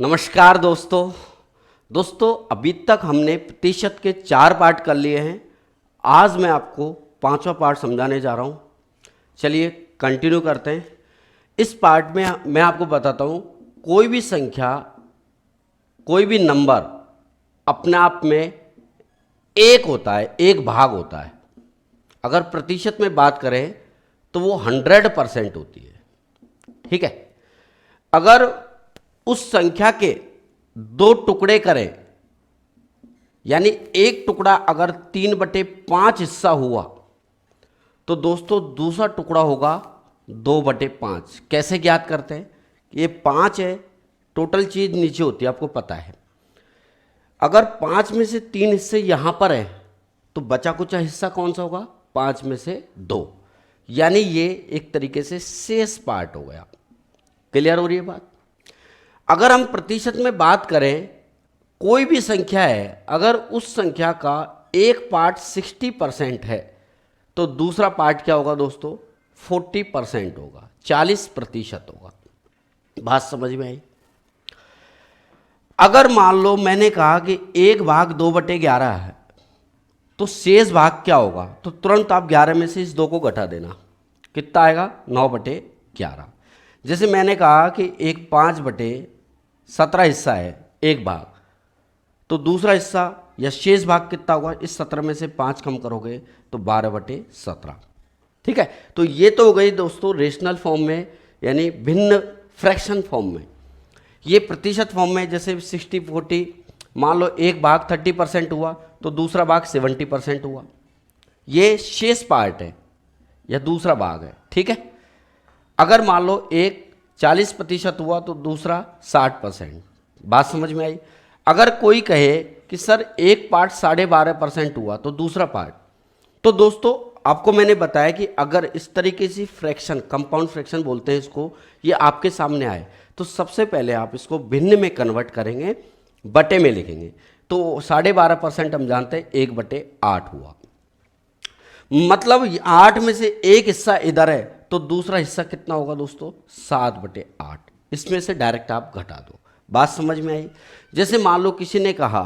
नमस्कार दोस्तों अभी तक हमने प्रतिशत के 4 पार्ट कर लिए हैं। आज मैं आपको 5वां पार्ट समझाने जा रहा हूं। चलिए कंटिन्यू करते हैं। इस पार्ट में मैं आपको बताता हूं, कोई भी संख्या, कोई भी नंबर अपने आप में एक होता है, एक भाग होता है। अगर प्रतिशत में बात करें तो वो 100% होती है। ठीक है, अगर उस संख्या के 2 टुकड़े करें, यानी एक टुकड़ा अगर 3/5 हिस्सा हुआ तो दोस्तों दूसरा टुकड़ा होगा 2/5। कैसे ज्ञात करते हैं? ये 5 है, टोटल चीज नीचे होती है, आपको पता है। अगर 5 में से 3 हिस्से यहां पर है तो बचा कुचा हिस्सा कौन सा होगा? 5 में से 2, यानी ये एक तरीके से शेष पार्ट हो गया। क्लियर हो रही है बात? अगर हम प्रतिशत में बात करें, कोई भी संख्या है, अगर उस संख्या का एक पार्ट 60% है तो दूसरा पार्ट क्या होगा दोस्तों? 40% होगा, 40% होगा। बात समझ में आई? अगर मान लो मैंने कहा कि 1/2/11 है तो शेष भाग क्या होगा? तो तुरंत आप 11 में से इस 2 को घटा देना, कितना आएगा? 9/11। जैसे मैंने कहा कि एक 5/17 हिस्सा है, एक भाग, तो दूसरा हिस्सा या शेष भाग कितना होगा? इस 17 में से 5 कम करोगे तो 12/17। ठीक है, तो ये तो हो गई दोस्तों रेशनल फॉर्म में, यानी भिन्न फ्रैक्शन फॉर्म में। ये प्रतिशत फॉर्म में, जैसे 60-40, मान लो एक भाग 30% हुआ तो दूसरा भाग 70% हुआ, ये शेष पार्ट है या दूसरा भाग है। ठीक है, अगर मान लो एक 40% हुआ तो दूसरा 60%। बात समझ में आई? अगर कोई कहे कि सर एक पार्ट 12.5% हुआ तो दूसरा पार्ट, तो दोस्तों आपको मैंने बताया कि अगर इस तरीके से फ्रैक्शन, कंपाउंड फ्रैक्शन बोलते हैं इसको, ये आपके सामने आए तो सबसे पहले आप इसको भिन्न में कन्वर्ट करेंगे, बटे में लिखेंगे। तो 12.5% हम जानते हैं 1/8 हुआ, मतलब 8 में से एक हिस्सा इधर है तो दूसरा हिस्सा कितना होगा दोस्तों? 7/8। इसमें से डायरेक्ट आप घटा दो। बात समझ में आई? जैसे मान लो किसी ने कहा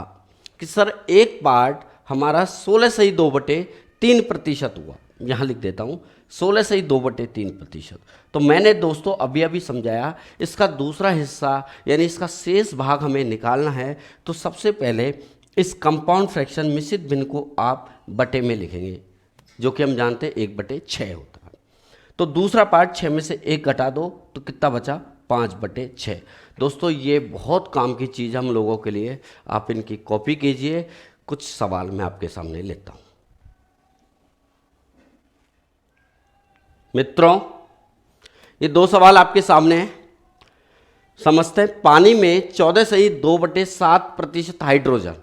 कि सर एक पार्ट हमारा 16/2/3% हुआ, यहां लिख देता हूं 16/2/3%। तो मैंने दोस्तों अभी अभी समझाया, इसका दूसरा हिस्सा यानी इसका शेष भाग हमें निकालना है। तो सबसे पहले इस कंपाउंड फ्रैक्शन मिश्रित भिन्न को आप बटे में लिखेंगे, जो कि हम जानते हैं 1/6 होता है। तो दूसरा पार्ट 6 में से 1 घटा दो तो कितना बचा? 5/6। दोस्तों ये बहुत काम की चीज़ हम लोगों के लिए, आप इनकी कॉपी कीजिए। कुछ सवाल मैं आपके सामने लेता हूं। मित्रों ये 2 सवाल आपके सामने हैं, समझते हैं। पानी में 14.2/7% हाइड्रोजन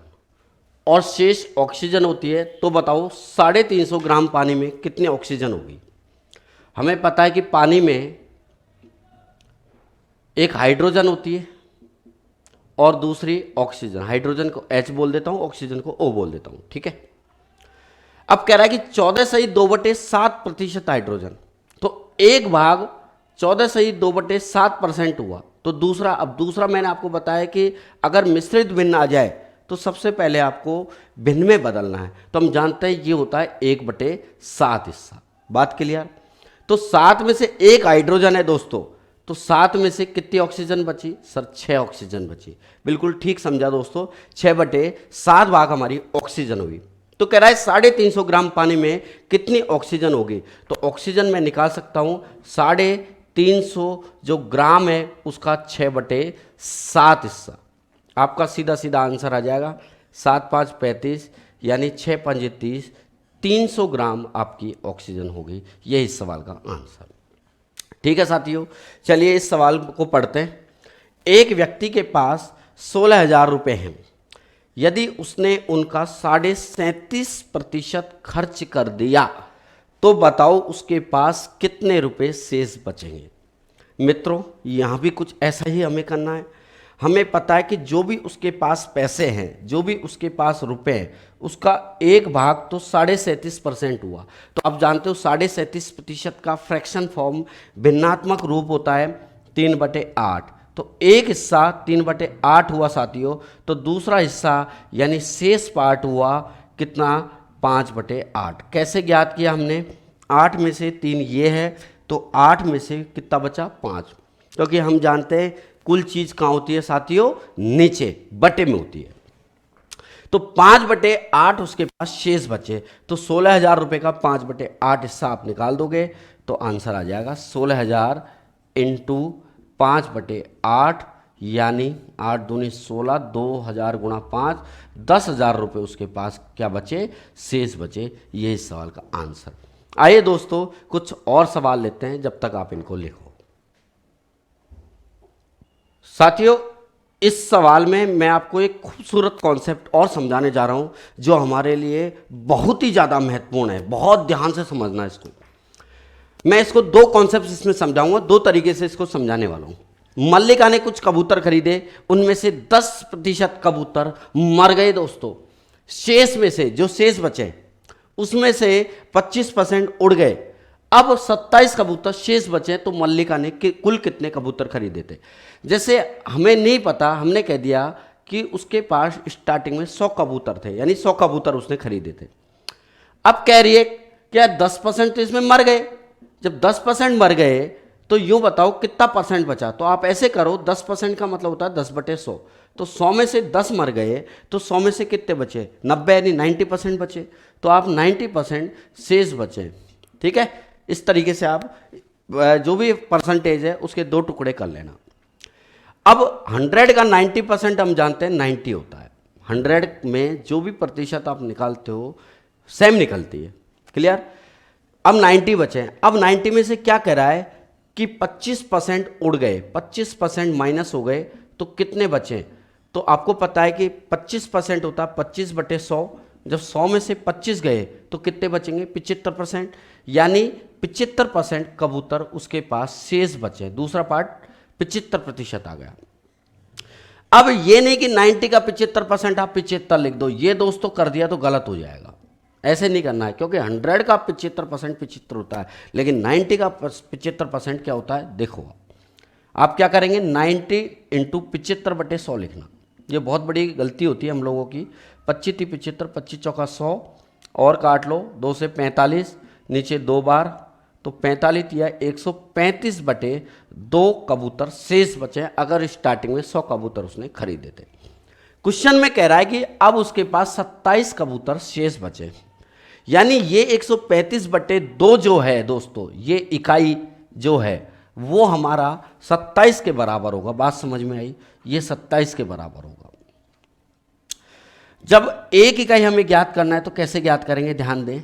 और शेष ऑक्सीजन होती है, तो बताओ 350 ग्राम पानी में कितनी ऑक्सीजन होगी? हमें पता है कि पानी में एक हाइड्रोजन होती है और दूसरी ऑक्सीजन। हाइड्रोजन को H बोल देता हूं, ऑक्सीजन को O बोल देता हूं। ठीक है, अब कह रहा है कि 14.2/7% हाइड्रोजन, तो एक भाग 14.2/7% हुआ तो दूसरा, अब दूसरा मैंने आपको बताया कि अगर मिश्रित भिन्न आ जाए तो सबसे पहले आपको भिन्न में बदलना है। तो हम जानते हैं ये होता है 1/7 हिस्सा। बात क्लियर? तो 7 में से एक हाइड्रोजन है दोस्तों, तो 7 में से कितनी ऑक्सीजन बची? सर 6 ऑक्सीजन बची। बिल्कुल ठीक समझा दोस्तों, 6/7 भाग हमारी ऑक्सीजन हुई। तो कह रहा है 350 ग्राम पानी में कितनी ऑक्सीजन होगी? तो ऑक्सीजन मैं निकाल सकता हूं, 350 जो ग्राम है उसका 6/7 हिस्सा। आपका सीधा सीधा आंसर आ जाएगा 7×5 35, यानी 6×5 30, 300 ग्राम आपकी ऑक्सीजन होगी। यही इस सवाल का आंसर। ठीक है साथियों, चलिए इस सवाल को पढ़ते हैं। एक व्यक्ति के पास 16,000 रुपये हैं। यदि उसने उनका 37.5% खर्च कर दिया तो बताओ उसके पास कितने रुपए शेष बचेंगे? मित्रों यहां भी कुछ ऐसा ही हमें करना है। हमें पता है कि जो भी उसके पास पैसे हैं, जो भी उसके पास रुपए हैं, उसका एक भाग तो 37.5% हुआ। तो आप जानते हो 37.5% का फ्रैक्शन फॉर्म भिन्नात्मक रूप होता है 3/8। तो एक हिस्सा 3/8 हुआ साथियों, तो दूसरा हिस्सा यानी शेष पार्ट हुआ कितना, 5/8। कैसे ज्ञात किया हमने, 8 में से 3 ये है, तो 8 में से कितना बचा, 5, क्योंकि हम जानते हैं कुल चीज़ कहाँ होती है साथियों, नीचे बटे में होती है। तो 5/8 उसके पास शेष बचे, तो 16,000 रुपये का 5/8 हिस्सा आप निकाल दोगे तो आंसर आ जाएगा 16,000 इंटू 5/8, यानी 8 दूनी 16, 2,000 गुणा 5, 10,000 रुपये उसके पास क्या बचे, शेष बचे। ये इस सवाल का आंसर। आइए दोस्तों कुछ और सवाल लेते हैं जब तक आप इनको लिखो। साथियों इस सवाल में मैं आपको एक खूबसूरत कॉन्सेप्ट और समझाने जा रहा हूं जो हमारे लिए बहुत ही ज़्यादा महत्वपूर्ण है, बहुत ध्यान से समझना है इसको। मैं इसको 2 कॉन्सेप्ट इसमें समझाऊंगा, 2 तरीके से इसको समझाने वाला हूं। मल्लिका ने कुछ कबूतर खरीदे, उनमें से 10% कबूतर मर गए दोस्तों। शेष में से जो शेष बचे उसमें से 25% उड़ गए। अब 27 कबूतर शेष बचे, तो मल्लिका ने कुल कितने कबूतर खरीदे थे। जैसे हमें नहीं पता, हमने कह दिया कि उसके पास स्टार्टिंग में 100 कबूतर थे, यानी 100 कबूतर उसने खरीदे थे। अब कह रही है क्या 10% तो इसमें मर गए। जब 10% मर गए तो यूं बताओ कितना परसेंट बचा। तो आप ऐसे करो, 10% का मतलब होता है 10/100, तो 100 में से 10 मर गए तो 100 में से कितने बचे, 90, यानी 90% बचे। तो आप 90% शेष बचे। ठीक है, इस तरीके से आप जो भी परसेंटेज है उसके 2 टुकड़े कर लेना। अब 100 का 90% हम जानते हैं 90 होता है। 100 में जो भी प्रतिशत आप निकालते हो सेम निकलती है। क्लियर। अब 90 बचे। अब 90 में से क्या कह रहा है कि 25% उड़ गए, 25% माइनस हो गए, तो कितने बचे। तो आपको पता है कि 25% होता है 25/100। जब 100 में से 25 गए तो कितने बचेंगे, 75%, यानी 75% कबूतर उसके पास शेष बचे। दूसरा पार्ट 75% आ गया। अब ये नहीं कि 90 का 75% आप 75 लिख दो, ये दोस्तों कर दिया तो गलत हो जाएगा। ऐसे नहीं करना है, क्योंकि 100 का 75% 75 होता है, लेकिन 90 का 75% क्या होता है। देखो आप क्या करेंगे, 90 इंटू 75/100 लिखना। ये बहुत बड़ी गलती होती है हम लोगों की। 25 75, 25 चौका 100, और काट लो 2 से 45, नीचे 2 बार, तो 45 या 135/2 कबूतर शेष बचे अगर स्टार्टिंग में 100 कबूतर उसने खरीदे थे। क्वेश्चन में कह रहा है कि अब उसके पास 27 कबूतर शेष बचे, यानी ये 135/2 जो है दोस्तों, ये इकाई जो है वो हमारा 27 के बराबर होगा। बात समझ में आई, ये 27 के बराबर होगा। जब एक इकाई हमें ज्ञात करना है तो कैसे ज्ञात करेंगे, ध्यान दें।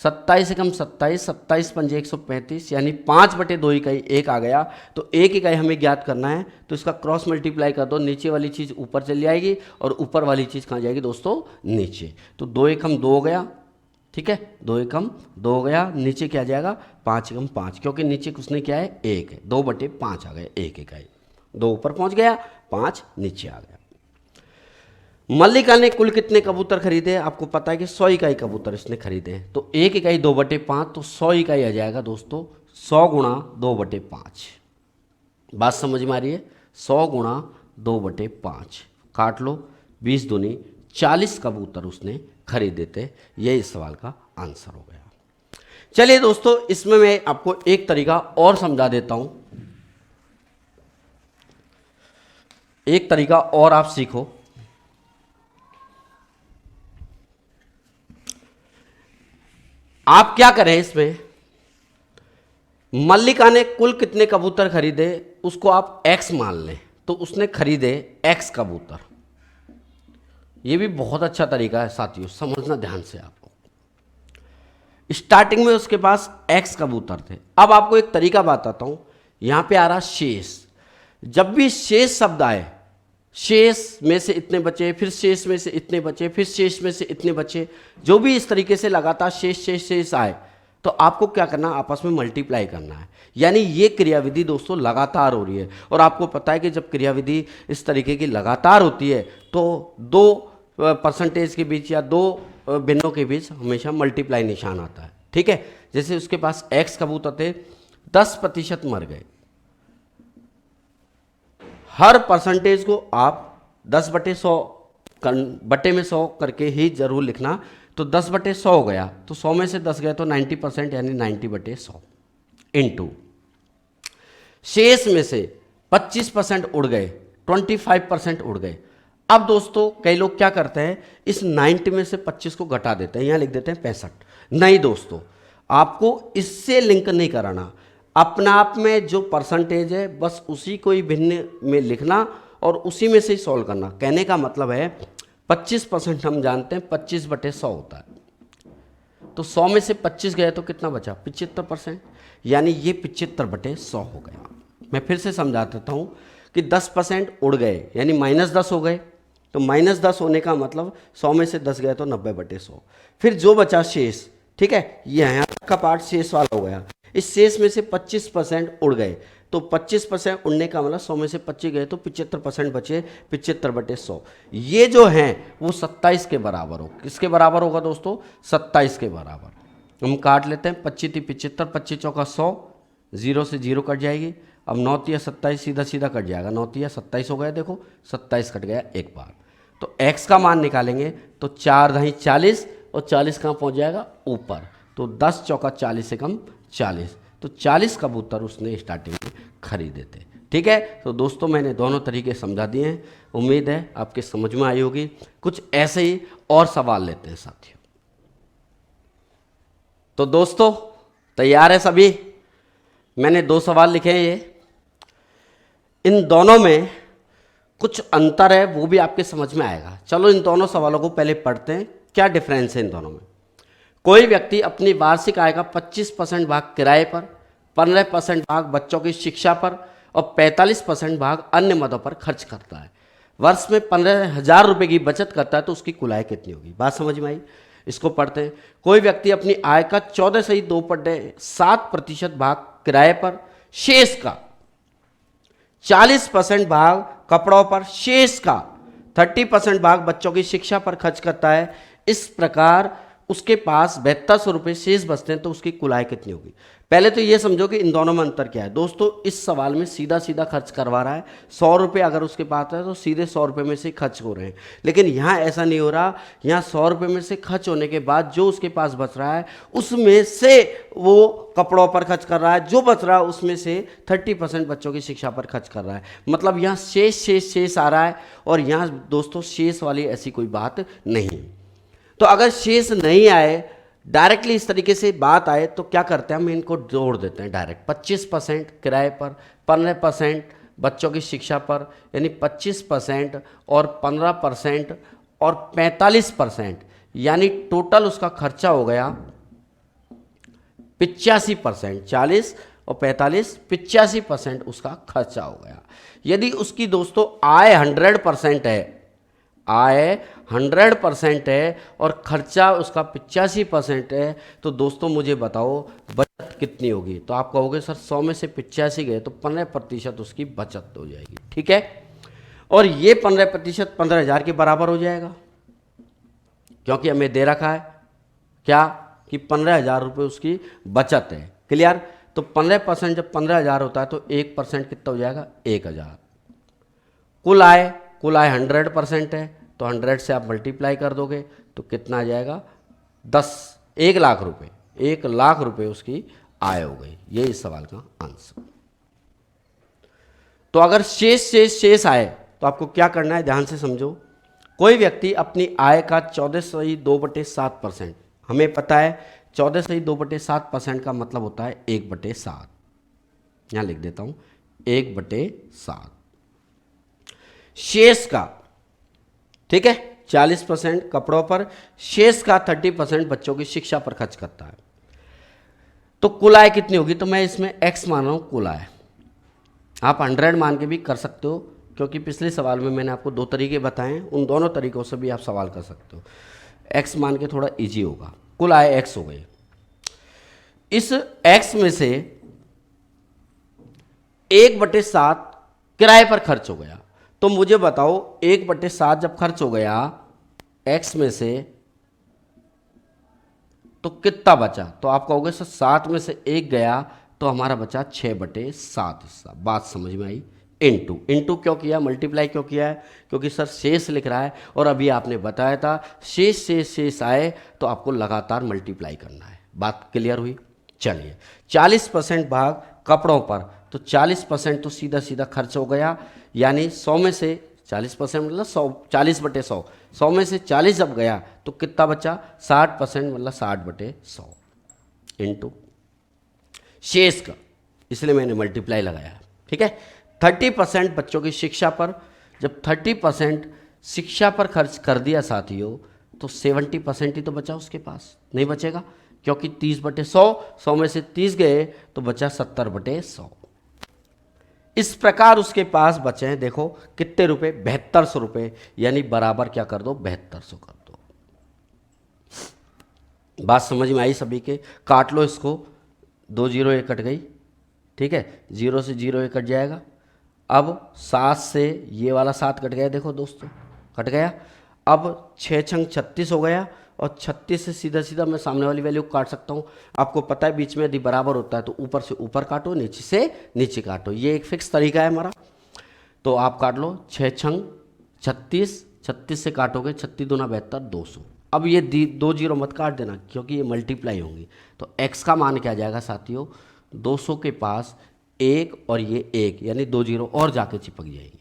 27 एकम 27, 27 पंजे 135, यानी 5/2 इकाई एक आ गया। तो एक इकाई हमें ज्ञात करना है तो इसका क्रॉस मल्टीप्लाई कर दो, नीचे वाली चीज़ ऊपर चली जाएगी और ऊपर वाली चीज़ कहाँ जाएगी दोस्तों, नीचे। तो 2 एकम 2 हो गया, ठीक है, 2 एकम 2 हो गया। नीचे क्या जाएगा, 5 एकम 5, क्योंकि नीचे उसने क्या है, 1 है। 2/5 आ गया एक इकाई, 2 ऊपर पहुँच गया, 5 नीचे आ गया। मल्लिका ने कुल कितने कबूतर खरीदे, आपको पता है कि 100 इकाई कबूतर इसने खरीदे हैं। तो एक इकाई 2/5, तो 100 इकाई आ जाएगा दोस्तों 100 गुणा 2/5। बात समझ में आ रही है, 100 गुणा 2/5 काट लो, 20 दूनी 40 कबूतर उसने खरीदे थे। यही इस सवाल का आंसर हो गया। चलिए दोस्तों, इसमें मैं आपको एक तरीका और समझा देता हूं, एक तरीका और आप सीखो। आप क्या करें, इसमें मल्लिका ने कुल कितने कबूतर खरीदे उसको आप x मान लें, तो उसने खरीदे x कबूतर। ये भी बहुत अच्छा तरीका है साथियों, समझना ध्यान से आपको। स्टार्टिंग में उसके पास x कबूतर थे। अब आपको एक तरीका बताता हूं, यहां पे आ रहा शेष। जब भी शेष शब्द आए, शेष में से इतने बचे, फिर शेष में से इतने बचे, फिर शेष में से इतने बचे, जो भी इस तरीके से लगातार शेष शेष शेष आए, तो आपको क्या करना, आपस में मल्टीप्लाई करना है। यानी ये क्रियाविधि दोस्तों लगातार हो रही है। और आपको पता है कि जब क्रियाविधि इस तरीके की लगातार होती है तो 2 परसेंटेज के बीच या 2 भिन्नों के बीच हमेशा मल्टीप्लाई निशान आता है। ठीक है, जैसे उसके पास x कबूतर थे, 10% मर गए, हर परसेंटेज को आप 10/100 बटे में 100 करके ही जरूर लिखना। तो 10/100 हो गया, तो 100 में से 10 गए तो 90%, यानी 90/100 इंटू शेष में से 25% उड़ गए, 25% उड़ गए। अब दोस्तों कई लोग क्या करते हैं, इस 90 में से 25 को घटा देते हैं, यहां लिख देते हैं 65। नहीं दोस्तों, आपको इससे लिंक नहीं कराना, अपना आप में जो परसेंटेज है बस उसी को ही भिन्न में लिखना और उसी में से ही सॉल्व करना। कहने का मतलब है 25% हम जानते हैं 25/100 होता है, तो 100 में से 25 गए तो कितना बचा, 75%, यानी ये 75/100 हो गया। मैं फिर से समझा देता हूँ कि 10% उड़ गए यानी -10 हो गए, तो -10 होने का मतलब 100 में से 10 गए तो 90/100। फिर जो बचा शेष, ठीक है, ये यहाँ का पार्ट शेष वाला हो गया। इस शेष में से 25% उड़ गए, तो 25% उड़ने का मतलब 100 में से 25 गए तो 75% बचे, 75/100। ये जो हैं वो 27 के बराबर हो। किसके बराबर होगा दोस्तों, 27 के बराबर। हम काट लेते हैं, 25 × 75, 25 चौका 100, 0 से 0 कट जाएगी। अब 9 × 27 सीधा सीधा कट जाएगा, 9 × 27 हो गया, देखो 27 कट गया एक बार। तो x का मान निकालेंगे तो 4 × 40 और 40 कहाँ पहुँच जाएगा, ऊपर। तो 10 चौका 40 से कम 40, तो 40 कबूतर उसने स्टार्टिंग में खरीदे थे। ठीक है, तो दोस्तों मैंने दोनों तरीके समझा दिए हैं, उम्मीद है आपके समझ में आई होगी। कुछ ऐसे ही और सवाल लेते हैं साथियों। तो दोस्तों तैयार है सभी? मैंने 2 सवाल लिखे हैं, ये इन दोनों में कुछ अंतर है, वो भी आपके समझ में आएगा। चलो इन दोनों सवालों को पहले पढ़ते हैं, क्या डिफरेंस है इन दोनों में। कोई व्यक्ति अपनी वार्षिक आय का 25% भाग किराए पर, 15% भाग बच्चों की शिक्षा पर और 45% भाग अन्य मदों पर खर्च करता है। वर्ष में 15,000 रुपये की बचत करता है, तो उसकी कुल आय कितनी होगी। बात समझ में आई? इसको पढ़ते हैं। कोई व्यक्ति अपनी आय का 14.2% भाग किराए पर, शेष का 40% भाग कपड़ों पर, शेष का 30% भाग बच्चों की शिक्षा पर खर्च करता है। इस प्रकार उसके पास 7200 रुपये शेष बचते हैं, तो उसकी कुल आय कितनी होगी। पहले तो ये समझो कि इन दोनों में अंतर क्या है। दोस्तों इस सवाल में सीधा सीधा खर्च करवा रहा है, 100 रुपये अगर उसके पास है तो सीधे 100 रुपये में से खर्च हो रहे हैं। लेकिन यहाँ ऐसा नहीं हो रहा, यहाँ 100 रुपये में से खर्च होने के बाद जो उसके पास बच रहा है उसमें से वो कपड़ों पर खर्च कर रहा है, जो बच रहा है उसमें से 30% बच्चों की शिक्षा पर खर्च कर रहा है। मतलब यहाँ शेष आ रहा है, और यहाँ दोस्तों शेष वाली ऐसी कोई बात नहीं। तो अगर शेष नहीं आए, डायरेक्टली इस तरीके से बात आए, तो क्या करते हैं हम इनको जोड़ देते हैं डायरेक्ट। 25% किराए पर, 15% बच्चों की शिक्षा पर, यानी 25% और 15% और 45%, यानी टोटल उसका खर्चा हो गया 85%। 40 और 45, 85% उसका खर्चा हो गया। यदि उसकी दोस्तों आय 100% है, आय 100% है और खर्चा उसका 85% है, तो दोस्तों मुझे बताओ बचत कितनी होगी। तो आप कहोगे सर 100 में से 85 गए तो 15% उसकी बचत हो जाएगी। ठीक है, और ये 15% 15,000 के बराबर हो जाएगा, क्योंकि हमें दे रखा है क्या कि 15,000 रुपये उसकी बचत है। क्लियर? तो 15% जब 15,000 होता है तो 1% कितना हो जाएगा, 1,000। कुल आय 100% है, तो 100 से आप मल्टीप्लाई कर दोगे तो कितना आ जाएगा, 1 लाख रुपए। 1 लाख रुपए उसकी आय हो गई। ये इस सवाल का आंसर। तो अगर शेष आए तो आपको क्या करना है, ध्यान से समझो। कोई व्यक्ति अपनी आय का 14.2/7%, हमें पता है 14.2/7% का मतलब होता है 1/7। यहां लिख देता हूं 1/7। शेष का, ठीक है, 40% कपड़ों पर, शेष का 30% बच्चों की शिक्षा पर खर्च करता है। तो कुल आय कितनी होगी, तो मैं इसमें x मान रहा हूं कुल आय। आप 100 मान के भी कर सकते हो, क्योंकि पिछले सवाल में मैंने आपको 2 तरीके बताए हैं, उन दोनों तरीकों से भी आप सवाल कर सकते हो। x मान के थोड़ा इजी होगा। कुल आय x हो गई। इस x में से 1/7 किराए पर खर्च हो गया। तो मुझे बताओ 1/7 जब खर्च हो गया x में से, तो कितना बचा। तो आप कहोगे सर 7 में से 1 गया, तो हमारा बचा 6/7 हिस्सा। बात समझ में आई इनटू इनटू क्यों किया, मल्टीप्लाई क्यों किया है, क्योंकि सर शेष लिख रहा है और अभी आपने बताया था शेष से शेष आए तो आपको लगातार मल्टीप्लाई करना है। बात क्लियर हुई। चलिए 40% भाग कपड़ों पर, तो 40% तो सीधा सीधा खर्च हो गया, यानी 100 में से 40% मतलब 100, 40/100, 100 में से 40 जब गया तो कितना बचा, 60% मतलब 60/100 इनटू शेष का, इसलिए मैंने मल्टीप्लाई लगाया। ठीक है, 30% बच्चों की शिक्षा पर, जब 30% शिक्षा पर खर्च कर दिया साथियों तो 70% ही तो बचा उसके पास, नहीं बचेगा क्योंकि 30/100, 100 में से 30 गए तो बचा 70/100। इस प्रकार उसके पास बचे हैं, देखो कितने रुपए, 7200 रुपये, यानी बराबर क्या कर दो, 7200 कर दो। बात समझ में आई सभी के? काट लो इसको, 2 जीरो ये कट गई, ठीक है, 0 से 0 ये कट जाएगा। अब 7 से ये वाला 7 कट गया, देखो दोस्तों कट गया। अब 6 छंग 36 हो गया, और 36 से सीधा सीधा मैं सामने वाली वैल्यू काट सकता हूँ। आपको पता है बीच में यदि बराबर होता है तो ऊपर से ऊपर काटो, नीचे से नीचे काटो, ये एक फिक्स तरीका है हमारा। तो आप काट लो 6 छंग 36, 36 से काटोगे 36 दूना 72, 200। अब ये 2 जीरो मत काट देना क्योंकि ये मल्टीप्लाई होंगी, तो x का मान क्या जाएगा साथियों, 200 के पास 1 और ये 1, यानी 2 जीरो और जाके चिपक जाएंगे,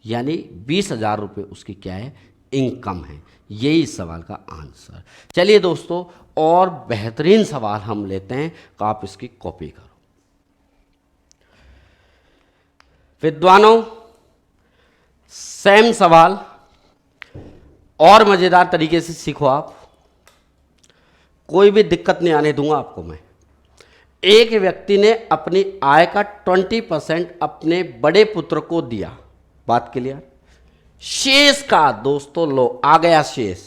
यानी 20,000 रुपये उसकी क्या है, इनकम है। यही इस सवाल का आंसर। चलिए दोस्तों और बेहतरीन सवाल हम लेते हैं, तो आप इसकी कॉपी करो। विद्वानों सेम सवाल और मजेदार तरीके से सीखो आप, कोई भी दिक्कत नहीं आने दूंगा आपको मैं। एक व्यक्ति ने अपनी आय का 20% अपने बड़े पुत्र को दिया, बात क्लियर। शेष का दोस्तों लो आ गया शेष,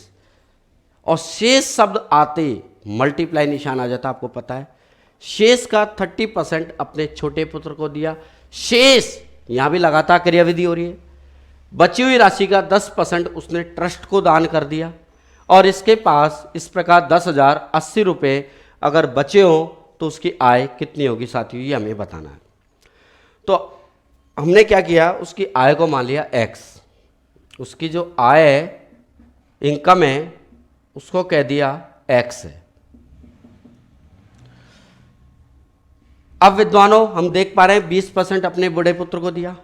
और शेष शब्द आते मल्टीप्लाई निशान आ जाता, आपको पता है। शेष का 30% अपने छोटे पुत्र को दिया, शेष यहां भी लगातार क्रियाविधि हो रही है। बची हुई राशि का 10% उसने ट्रस्ट को दान कर दिया, और इसके पास इस प्रकार 10,080 रुपये अगर बचे हो तो उसकी आय कितनी होगी साथियों, ये हमें बताना है। तो हमने क्या किया, उसकी आय को मान लिया x, उसकी जो आय है, इनकम है, उसको कह दिया x है। अब विद्वानों हम देख पा रहे हैं 20% अपने बड़े पुत्र को दिया,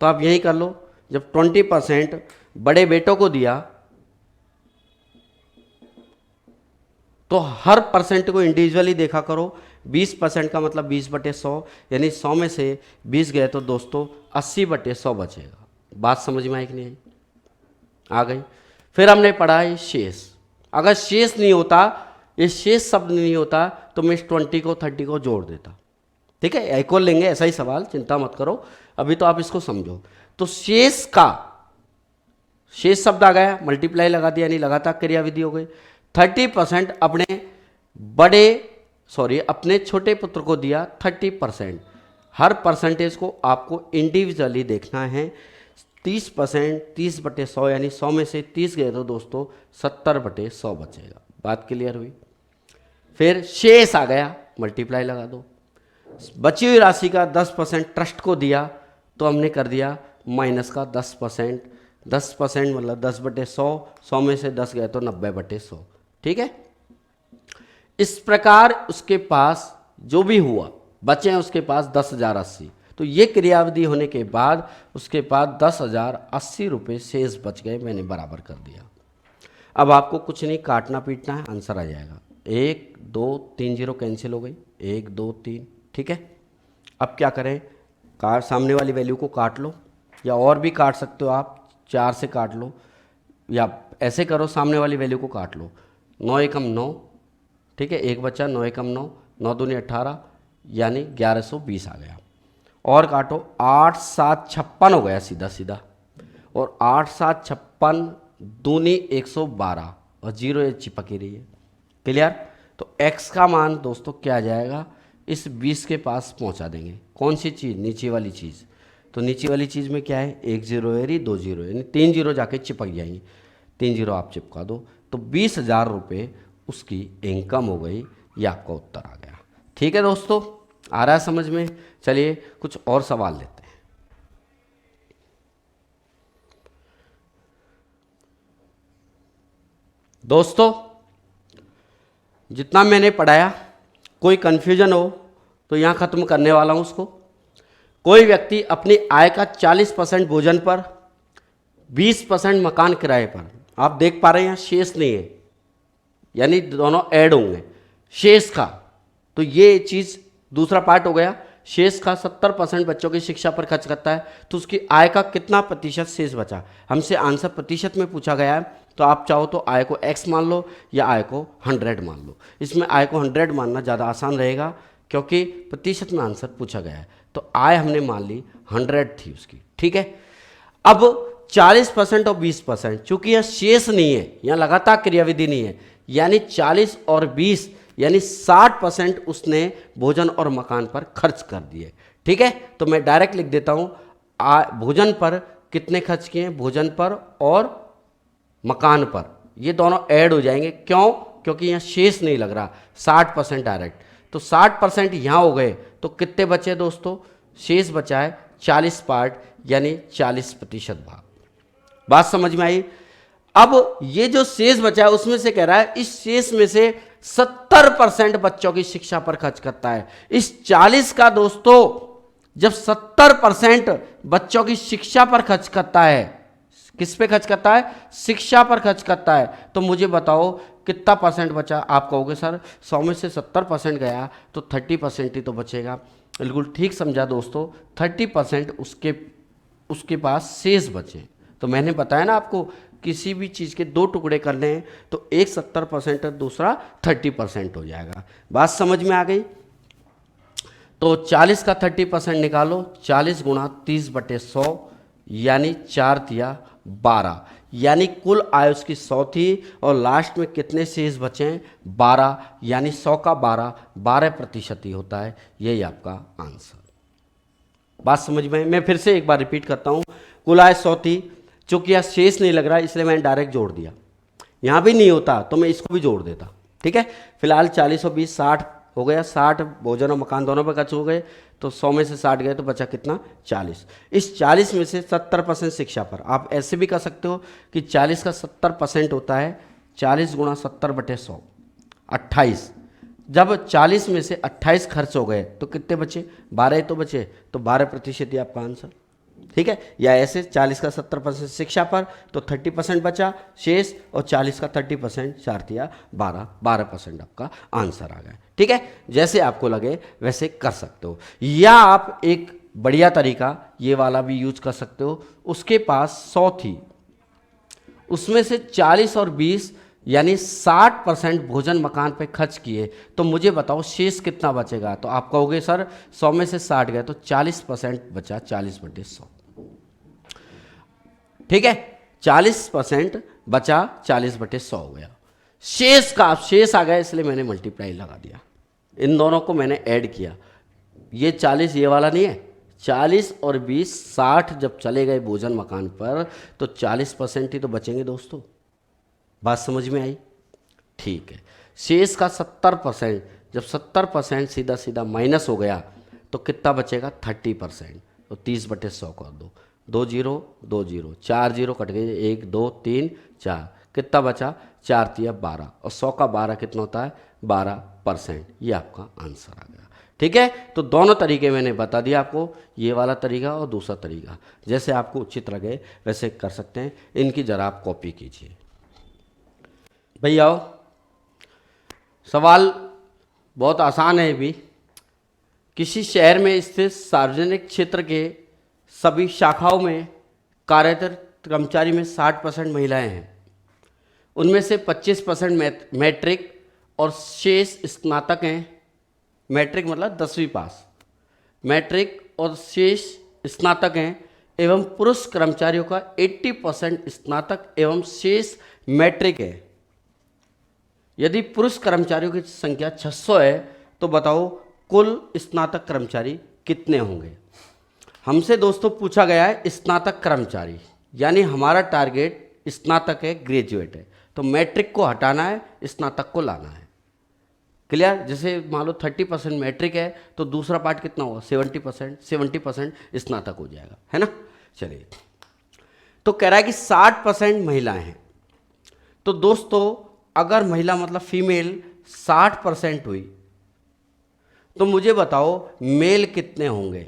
तो आप यही कर लो, जब 20% बड़े बेटों को दिया तो हर परसेंट को इंडिविजुअली देखा करो। 20% का मतलब 20/100, यानी 100 में से 20 गए तो दोस्तों 80/100 बचेगा। बात समझ में आई कि नहीं आ गई? फिर हमने पढ़ा ये शेष, अगर शेष नहीं होता, ये शेष शब्द नहीं होता तो मैं इस 20 को 30 को जोड़ देता। ठीक है, एक और लेंगे ऐसा ही सवाल, चिंता मत करो, अभी तो आप इसको समझो। तो शेष का, शेष शब्द आ गया, मल्टीप्लाई लगा दिया, यानी लगातार क्रियाविधि हो गई। 30% अपने छोटे पुत्र को दिया 30%। हर परसेंटेज को आपको इंडिविजुअली देखना है। 30%, 30/100, यानी 100 में से 30 गए तो दोस्तों 70/100 बचेगा। बात क्लियर हुई? फिर शेष आ गया, मल्टीप्लाई लगा दो। बची हुई राशि का 10% ट्रस्ट को दिया, तो हमने कर दिया माइनस का 10%। 10% मतलब 10/100, 100 में से 10 गए तो 90/100। ठीक है, इस प्रकार उसके पास जो भी हुआ बचे हैं उसके पास 10,080। तो ये क्रियाविधि होने के बाद उसके पास 10,080 रुपये शेष बच गए, मैंने बराबर कर दिया। अब आपको कुछ नहीं काटना पीटना है, आंसर आ जाएगा। 1 2 3 जीरो कैंसिल हो गई, 1 2 3। ठीक है, अब क्या करें, सामने वाली वैल्यू को काट लो, या और भी काट सकते हो आप, 4 से काट लो, या ऐसे करो सामने वाली वैल्यू को काट लो। 9 एकम 9, ठीक है, 1 बचा, 9 एकम 9, 9 दूनी 18, यानी 1120 आ गया। और काटो, 8 7 56 हो गया सीधा सीधा, और 8 7 56 दूनी 112, और 0 ये चिपक ही रही है। क्लियर? तो x का मान दोस्तों क्या आ जाएगा, इस 20 के पास पहुंचा देंगे। कौन सी चीज़? नीचे वाली चीज़। तो नीचे वाली चीज़ में क्या है, 1 जीरो है, 2 जीरो, यानी 3 जीरो जाके चिपक जाएंगे। 3 जीरो आप चिपका दो, तो 20,000 रुपये उसकी इनकम हो गई। ये आपका उत्तर आ गया। ठीक है दोस्तों, आ रहा है समझ में? चलिए कुछ और सवाल लेते हैं। दोस्तों जितना मैंने पढ़ाया, कोई कन्फ्यूजन हो तो यहाँ ख़त्म करने वाला हूँ उसको। कोई व्यक्ति अपनी आय का 40% भोजन पर, 20% मकान किराए पर, आप देख पा रहे हैं यहाँ शेष नहीं है, यानी दोनों ऐड होंगे शेष का। तो ये चीज़ दूसरा पार्ट हो गया। शेष का 70% बच्चों की शिक्षा पर खर्च करता है, तो उसकी आय का कितना प्रतिशत शेष बचा। हमसे आंसर प्रतिशत में पूछा गया है, तो आप चाहो तो आय को x मान लो या आय को 100 मान लो। इसमें आय को 100 मानना ज़्यादा आसान रहेगा, क्योंकि प्रतिशत में आंसर पूछा गया है। तो आय हमने मान ली 100 थी उसकी, ठीक है। अब 40% और 20%, चूंकि यह शेष नहीं है, यहाँ लगातार क्रियाविधि नहीं है, यानी 40 और 20 यानी 60% उसने भोजन और मकान पर खर्च कर दिए, ठीक है। तो मैं डायरेक्ट लिख देता हूँ, भोजन पर कितने खर्च किए, भोजन पर और मकान पर, ये दोनों ऐड हो जाएंगे। क्यों? क्योंकि यहाँ शेष नहीं लग रहा, 60% डायरेक्ट। तो 60% यहाँ हो गए, तो कितने बचे दोस्तों? शेष बचा है 40 पार्ट, यानी 40% भाग। बात समझ में आई? अब ये जो शेष बचा है उसमें से कह रहा है इस शेष में से 70% बच्चों की शिक्षा पर खर्च करता है। इस 40 का दोस्तों जब 70% बच्चों की शिक्षा पर खर्च करता है, किस पे खर्च करता है? शिक्षा पर खर्च करता है। तो मुझे बताओ कितना परसेंट बचा? आप कहोगे सर 100 में से 70% गया तो 30% ही तो बचेगा। बिल्कुल ठीक समझा दोस्तों, 30% उसके पास शेष बचे। तो मैंने बताया ना आपको, किसी भी चीज़ के दो टुकड़े करने हैं तो एक 70% और दूसरा 30% हो जाएगा। बात समझ में आ गई? तो 40 का 30% निकालो, 40 गुणा 30/100 यानी 4 तिया 12, यानी कुल आय उसकी 100 थी और लास्ट में कितने शेष बचे हैं? 12, यानी 100 का 12% ही होता है। यही आपका आंसर। बात समझ में? मैं फिर से एक बार रिपीट करता हूँ, कुल आय 100 थी, चूंकि यह शेष नहीं लग रहा इसलिए मैंने डायरेक्ट जोड़ दिया। यहाँ भी नहीं होता तो मैं इसको भी जोड़ देता, ठीक है। फिलहाल 40 और 20 60 हो गया, 60 भोजन और मकान दोनों पे खर्च हो गए, तो 100 में से 60 गए तो बचा कितना? 40। इस 40 में से 70% शिक्षा पर। आप ऐसे भी कर सकते हो कि 40 का 70% होता है 40 गुणा 70/100, 28। जब 40 में से 28 खर्च हो गए तो कितने बचे? 12 तो बचे, तो 12% ही आपका आंसर, ठीक है। या ऐसे 40 का 70% शिक्षा पर, तो 30% बचा शेष, और 40 का 30% 4 तिया 12% आपका आंसर आ गया, ठीक है। जैसे आपको लगे वैसे कर सकते हो, या आप एक बढ़िया तरीका ये वाला भी यूज कर सकते हो। उसके पास 100 थी, उसमें से 40 और 20 यानी 60% भोजन मकान पे खर्च किए, तो मुझे बताओ शेष कितना बचेगा? तो आप कहोगे सर 100 में से 60 गए तो 40% बचा, 40/100, ठीक है। 40% बचा, 40/100 हो गया। शेष का शेष आ गया इसलिए मैंने मल्टीप्लाई लगा दिया, इन दोनों को मैंने ऐड किया। ये 40 ये वाला नहीं है, 40 और 20 60 जब चले गए भोजन मकान पर तो 40% ही तो बचेंगे दोस्तों। बात समझ में आई? ठीक है। शेष का 70%, जब 70% सीधा सीधा माइनस हो गया तो कितना बचेगा? 30%। तो 30/100 कर दो, 2 0 2 0, 4 0 कट गए, 1 2 3 4, कितना बचा? 4 तिया 12, और 100 का 12 कितना होता है? 12%। ये आपका आंसर आ गया, ठीक है। तो दोनों तरीके मैंने बता दिया आपको, ये वाला तरीका और दूसरा तरीका, जैसे आपको उचित लगे वैसे कर सकते हैं। इनकी जरा आप कॉपी कीजिए। भैया सवाल बहुत आसान है भी। किसी शहर में स्थित सार्वजनिक क्षेत्र के सभी शाखाओं में कार्यरत कर्मचारी में 60% महिलाएं हैं। उनमें से 25% मैट्रिक और शेष स्नातक हैं। मैट्रिक मतलब 10वीं पास, मैट्रिक और शेष स्नातक हैं, एवं पुरुष कर्मचारियों का 80% स्नातक एवं शेष मैट्रिक है। यदि पुरुष कर्मचारियों की संख्या 600 है तो बताओ कुल स्नातक कर्मचारी कितने होंगे? हमसे दोस्तों पूछा गया है स्नातक कर्मचारी, यानी हमारा टारगेट स्नातक है, ग्रेजुएट है, तो मैट्रिक को हटाना है, स्नातक को लाना है। क्लियर? जैसे मान लो 30% मैट्रिक है तो दूसरा पार्ट कितना होगा? 70% स्नातक हो जाएगा, है ना। चलिए, तो कह रहा है कि 60% महिलाएं हैं। तो दोस्तों अगर महिला मतलब फीमेल 60% हुई तो मुझे बताओ मेल कितने होंगे,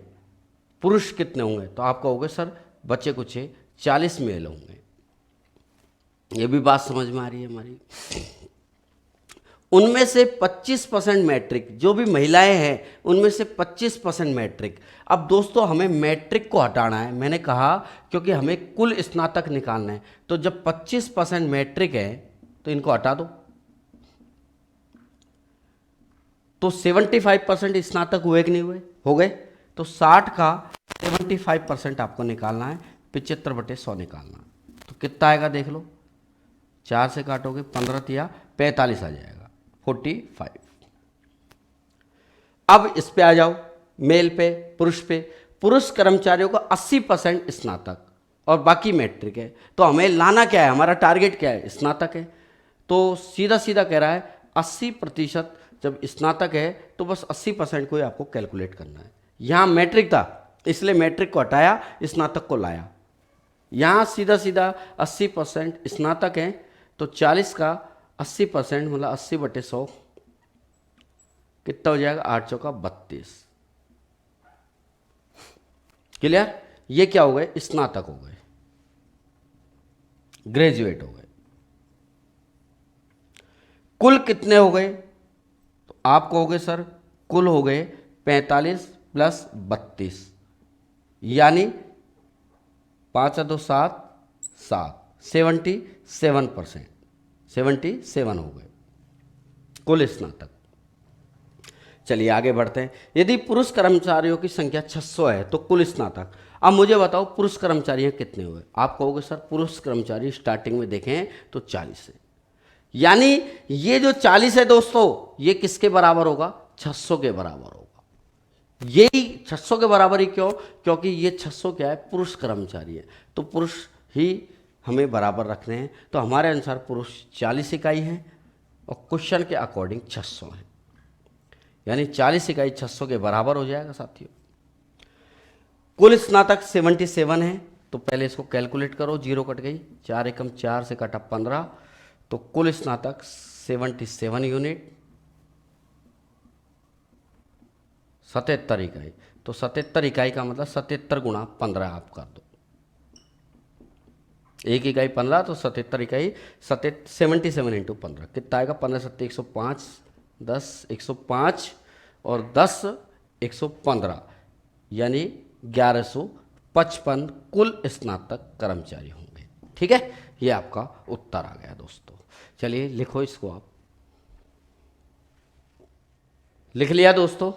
पुरुष कितने होंगे? तो आप कहोगे सर बच्चे कुछ 40 मेल होंगे। ये भी बात समझ में आ रही है हमारी। उनमें से 25% मैट्रिक, जो भी महिलाएं हैं उनमें से 25% मैट्रिक। अब दोस्तों हमें मैट्रिक को हटाना है, मैंने कहा क्योंकि हमें कुल स्नातक निकालना है। तो जब 25% मैट्रिक है तो इनको हटा दो, तो 75% स्नातक हुए कि नहीं हुए? हो गए। तो 60 का 75% आपको निकालना है, 75/100 निकालना है। तो कितना आएगा देख लो, 4 से काटोगे 15 या 45 आ जाएगा, 45। अब इस पे आ जाओ, मेल पे, पुरुष पे। पुरुष कर्मचारियों का 80% स्नातक और बाकी मैट्रिक है। तो हमें लाना क्या है, हमारा टारगेट क्या है? स्नातक है। तो सीधा सीधा कह रहा है 80%। जब स्नातक है तो बस 80% को ही आपको कैलकुलेट करना है। यहाँ मैट्रिक था इसलिए मैट्रिक को हटाया, स्नातक को लाया। यहाँ सीधा सीधा 80% स्नातक है, तो 40 का 80% मतलब 80/100 कितना हो जाएगा? 8 चौका 32। क्लियर? ये क्या हो गए? स्नातक हो गए, ग्रेजुएट हो गए। कुल कितने हो गए? तो आप कहोगे सर कुल हो गए 45 + 32, यानी 5 × 2 = 7, 77%, 77 हो गए कुल स्नातक। चलिए आगे बढ़ते हैं। यदि पुरुष कर्मचारियों की संख्या 600 है तो कुल स्नातक। अब मुझे बताओ पुरुष कर्मचारी कितने हुए? आप कहोगे सर पुरुष कर्मचारी स्टार्टिंग में देखें तो 40 है, यानी ये जो 40 है दोस्तों ये किसके बराबर होगा? 600 के बराबर होगा। यही 600 के बराबर ही क्यों? क्योंकि ये 600 क्या है? पुरुष कर्मचारी है, तो पुरुष ही हमें बराबर रखने हैं। तो हमारे अनुसार पुरुष 40 इकाई है और क्वेश्चन के अकॉर्डिंग 600 है, यानी 40 इकाई 600 के बराबर हो जाएगा साथियों। कुल स्नातक 77 है, तो पहले इसको कैलकुलेट करो, 0 कट गई, 4 एकम 4 से कटा 15, तो कुल स्नातक 77 यूनिट, 77 इकाई। तो 77 इकाई का मतलब 77 × 15 आप कर दो, 1 इकाई 15, तो 77 इकाई 77 × 15 कितना आएगा? 15 × 7 = 105, 10 105 और 10 115, यानी 1155 कुल स्नातक कर्मचारी होंगे। ठीक है, ये आपका उत्तर आ गया दोस्तों। चलिए लिखो इसको, आप लिख लिया दोस्तों।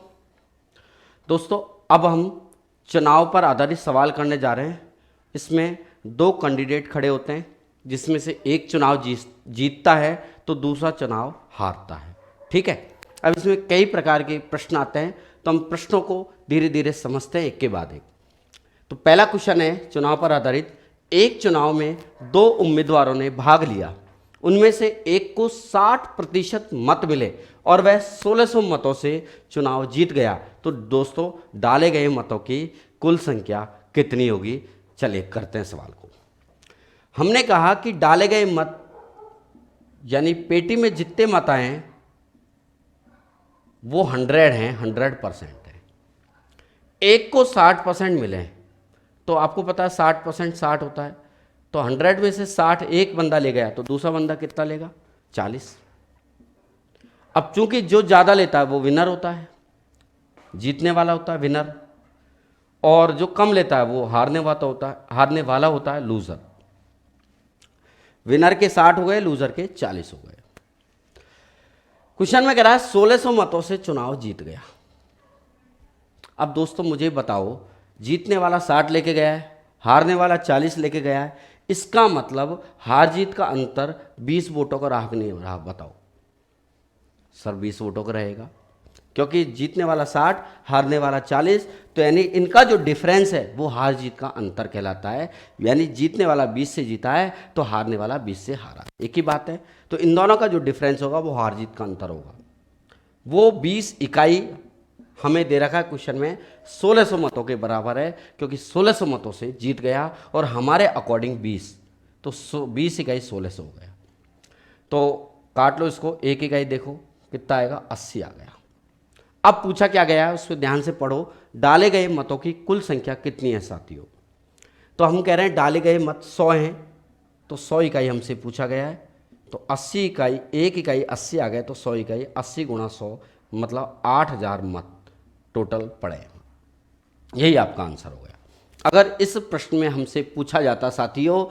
दोस्तों अब हम चुनाव पर आधारित सवाल करने जा रहे हैं। इसमें 2 कैंडिडेट खड़े होते हैं, जिसमें से एक चुनाव जीतता है तो दूसरा चुनाव हारता है। ठीक है, अब इसमें कई प्रकार के प्रश्न आते हैं, तो हम प्रश्नों को धीरे धीरे समझते हैं एक के बाद एक। तो पहला क्वेश्चन है चुनाव पर आधारित। एक चुनाव में 2 उम्मीदवारों ने भाग लिया, उनमें से एक को 60% मत मिले और वह 1600 मतों से चुनाव जीत गया, तो दोस्तों डाले गए मतों की कुल संख्या कितनी होगी? चलिए करते हैं सवाल को। हमने कहा कि डाले गए मत यानी पेटी में जितने मत आए हैं वो 100 हैं, 100% है। एक को 60% मिले हैं, तो आपको पता है 60% 60 होता है, तो 100 में से 60 एक बंदा ले गया, तो दूसरा बंदा कितना लेगा? 40। अब चूंकि जो ज़्यादा लेता है वो विनर होता है, जीतने वाला होता है विनर, और जो कम लेता है वो हारने वाला होता है लूज़र। विनर के 60 हो गए, लूज़र के 40 हो गए। क्वेश्चन में कह रहा है 1600 मतों से चुनाव जीत गया। अब दोस्तों मुझे बताओ, जीतने वाला 60 लेके गया है, हारने वाला 40 लेके गया है, इसका मतलब हार जीत का अंतर 20 वोटों का रहा नहीं रहा? बताओ सर 20 वोटों का रहेगा, क्योंकि जीतने वाला 60, हारने वाला 40, तो यानी इनका जो डिफरेंस है वो हार जीत का अंतर कहलाता है। यानी जीतने वाला 20 से जीता है तो हारने वाला 20 से हारा, एक ही बात है। तो इन दोनों का जो डिफरेंस होगा वो हार जीत का अंतर होगा। वो 20 इकाई हमें दे रखा है क्वेश्चन में, 1600 मतों के बराबर है, क्योंकि 1600 मतों से जीत गया और हमारे अकॉर्डिंग 20, तो 20 इकाई 1600 हो गया। तो काट लो इसको, 1 इकाई देखो कितना आएगा, 80 आ गया। अब पूछा क्या गया है उस पर ध्यान से पढ़ो, डाले गए मतों की कुल संख्या कितनी है साथियों। तो हम कह रहे हैं डाले गए मत 100 हैं, तो 100 इकाई हमसे पूछा गया है, तो 80 इकाई, 1 इकाई 80 आ गए, तो 100 इकाई 80 गुणा 100 मतलब 8000 मत टोटल पड़े। यही आपका आंसर हो गया। अगर इस प्रश्न में हमसे पूछा जाता साथियों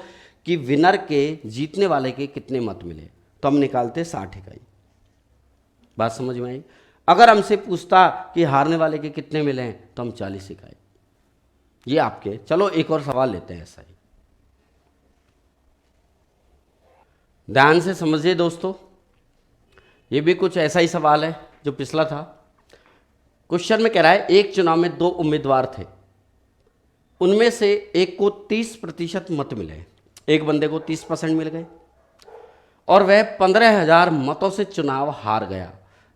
कि विनर के, जीतने वाले के कितने मत मिले, तो हम निकालते 60 इकाई। बात समझ में आई। अगर हमसे पूछता कि हारने वाले के कितने मिले हैं, तो हम 40 इकाई। ये आपके, चलो एक और सवाल लेते हैं ऐसा ही, ध्यान से समझिए दोस्तों। ये भी कुछ ऐसा ही सवाल है जो पिछला था। क्वेश्चन में कह रहा है एक चुनाव में 2 उम्मीदवार थे, उनमें से एक को 30% मत मिले, एक बंदे को 30% मिल गए और वह 15,000 मतों से चुनाव हार गया,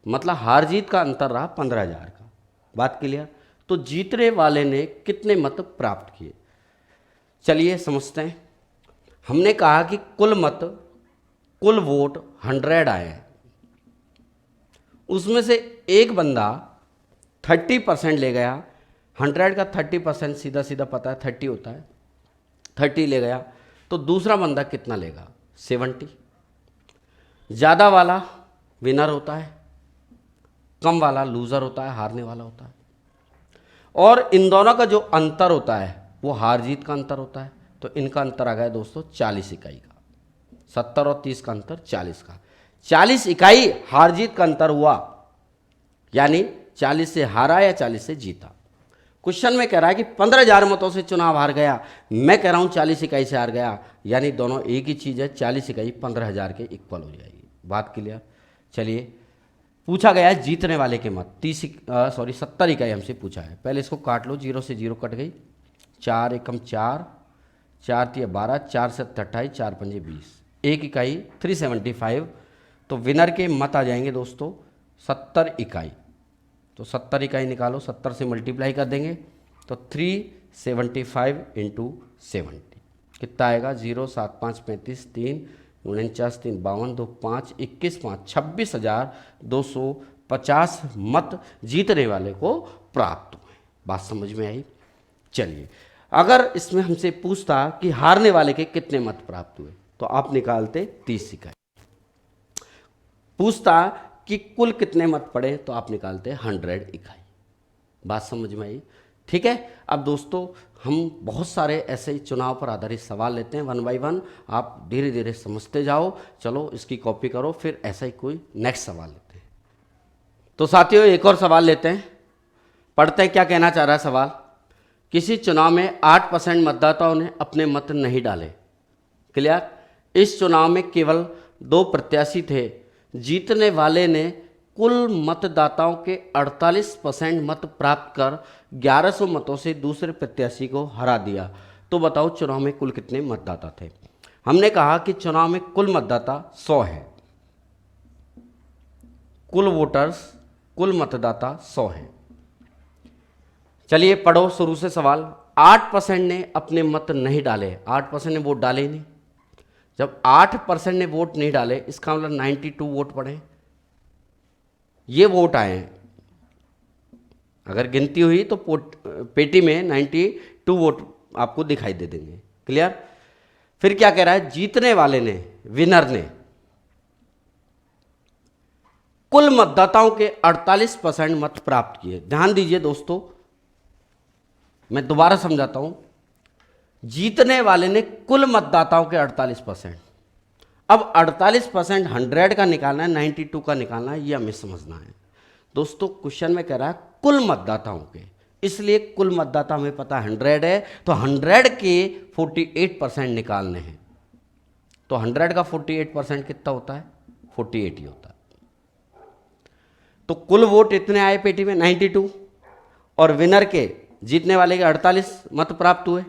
मतलब हार जीत का अंतर रहा 15,000 का। बात क्लियर। तो जीतने वाले ने कितने मत प्राप्त किए, चलिए समझते हैं। हमने कहा कि कुल मत, कुल वोट 100 आए हैं, उसमें से एक बंदा 30% ले गया। 100 का 30% सीधा सीधा पता है 30 होता है, 30 ले गया। तो दूसरा बंदा कितना लेगा, 70। ज़्यादा वाला विनर होता है, कम वाला लूज़र होता है, हारने वाला होता है। और इन दोनों का जो अंतर होता है वो हार जीत का अंतर होता है। तो इनका अंतर आ गया दोस्तों 40 इकाई का। 70 और 30 का अंतर 40 का। 40 इकाई हार जीत का अंतर हुआ, यानी 40 से हारा या 40 से जीता। क्वेश्चन में कह रहा है कि 15,000 मतों से चुनाव हार गया, मैं कह रहा हूं 40 इकाई से हार गया, यानी दोनों एक ही चीज़ है। 40 इकाई 15,000 के इक्वल हो जाएगी। बात क्लियर। चलिए पूछा गया है जीतने वाले के मत, 70 इकाई हमसे पूछा है। पहले इसको काट लो, 0 से 0 कट गई, 4 एकम 4, 4 तिया 12, 4 से 28, 4 पंजे 20, 1 इकाई 375। तो विनर के मत आ जाएंगे दोस्तों 70 इकाई। तो 70 इकाई निकालो, 70 से मल्टीप्लाई कर देंगे तो 375 इंटू 70 कितना आएगा, 0 7 5 35 3 49 3 52 2 5 21 5 26,250 मत जीतने वाले को प्राप्त हुए। बात समझ में आई। चलिए अगर इसमें हमसे पूछता कि हारने वाले के कितने मत प्राप्त हुए, तो आप निकालते 30 इकाई। पूछता कि कुल कितने मत पड़े, तो आप निकालते 100 इकाई। बात समझ में आई। ठीक है। अब दोस्तों हम बहुत सारे ऐसे ही चुनाव पर आधारित सवाल लेते हैं 1 बाय 1, आप धीरे धीरे समझते जाओ। चलो इसकी कॉपी करो, फिर ऐसा ही कोई नेक्स्ट सवाल लेते हैं। तो साथियों एक और सवाल लेते हैं, पढ़ते हैं क्या कहना चाह रहा है सवाल। किसी चुनाव में 8% मतदाताओं ने अपने मत नहीं डाले। क्लियर। इस चुनाव में केवल 2 प्रत्याशी थे, जीतने वाले ने कुल मतदाताओं के 48% मत प्राप्त कर 1100 मतों से दूसरे प्रत्याशी को हरा दिया। तो बताओ चुनाव में कुल कितने मतदाता थे। हमने कहा कि चुनाव में कुल मतदाता 100 है, कुल वोटर्स, कुल मतदाता 100 है। चलिए पढ़ो शुरू से सवाल। 8% ने अपने मत नहीं डाले, 8% ने वोट डाले ही नहीं। जब 8% ने वोट नहीं डाले, इसका मतलब 92 वोट पड़े, ये वोट आए हैं। अगर गिनती हुई तो पेटी में 92 वोट आपको दिखाई दे देंगे। क्लियर। फिर क्या कह रहा है, जीतने वाले ने, विनर ने कुल मतदाताओं के 48% मत प्राप्त किए। ध्यान दीजिए दोस्तों, मैं दोबारा समझाता हूं। जीतने वाले ने कुल मतदाताओं के 48%। अब 48% 100 का निकालना है, 92 का निकालना है, ये हमें समझना है दोस्तों। क्वेश्चन में कह रहा है कुल मतदाताओं के, इसलिए कुल मतदाता हमें पता 100 है, तो 100 के 48% निकालने हैं। तो 100 का 48% कितना होता है, 48 ही होता है। तो कुल वोट इतने आए पेटी में 92, और विनर के, जीतने वाले के 48 मत प्राप्त हुए।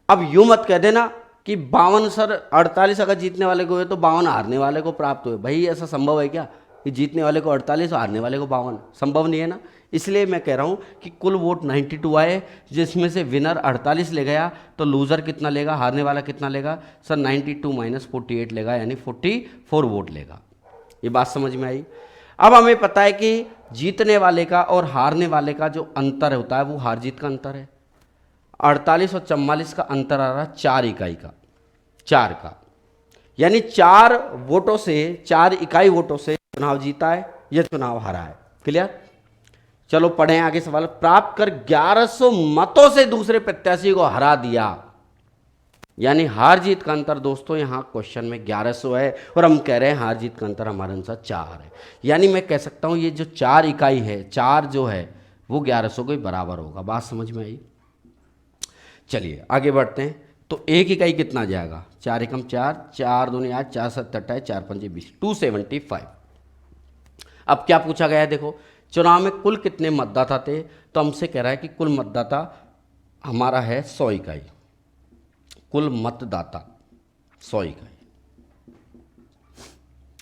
अब यूं मत कह देना कि 52 सर 48 अगर जीतने वाले को हुए तो 52 हारने वाले को प्राप्त हुए। भाई ऐसा संभव है क्या कि जीतने वाले को 48 और हारने वाले को 52? संभव नहीं है ना। इसलिए मैं कह रहा हूं कि कुल वोट 92 आए, जिसमें से विनर 48 ले गया, तो लूज़र कितना लेगा, हारने वाला कितना लेगा सर, 92 - 48 लेगा, यानी 44 वोट लेगा। ये बात समझ में आई। अब हमें पता है कि जीतने वाले का और हारने वाले का जो अंतर होता है वो हार जीत का अंतर है। 48 और 44 का अंतर आ रहा 4 इकाई का, 4 का, यानी 4 वोटों से, 4 इकाई वोटों से चुनाव जीता है, यह चुनाव हारा है। क्लियर? चलो पढ़ें आगे सवाल। प्राप्त कर 1100 मतों से दूसरे प्रत्याशी को हरा दिया, यानी हार जीत का अंतर दोस्तों यहां क्वेश्चन में 1100 है और हम कह रहे हैं हार जीत का अंतर हमारे अनुसार 4 है। यानी मैं कह सकता हूं ये जो 4 इकाई है, 4 जो है वो 1100 के बराबर होगा। बात समझ में आई? चलिए आगे बढ़ते हैं। तो एक इकाई कितना जाएगा? 4 एकम 4, 4 दूनी 8, 4 7 28, 4 पंजे 20, 275। अब क्या पूछा गया है देखो, चुनाव में कुल कितने मतदाता थे? तो हमसे कह रहा है कि कुल मतदाता हमारा है 100 इकाई। कुल मतदाता 100 इकाई,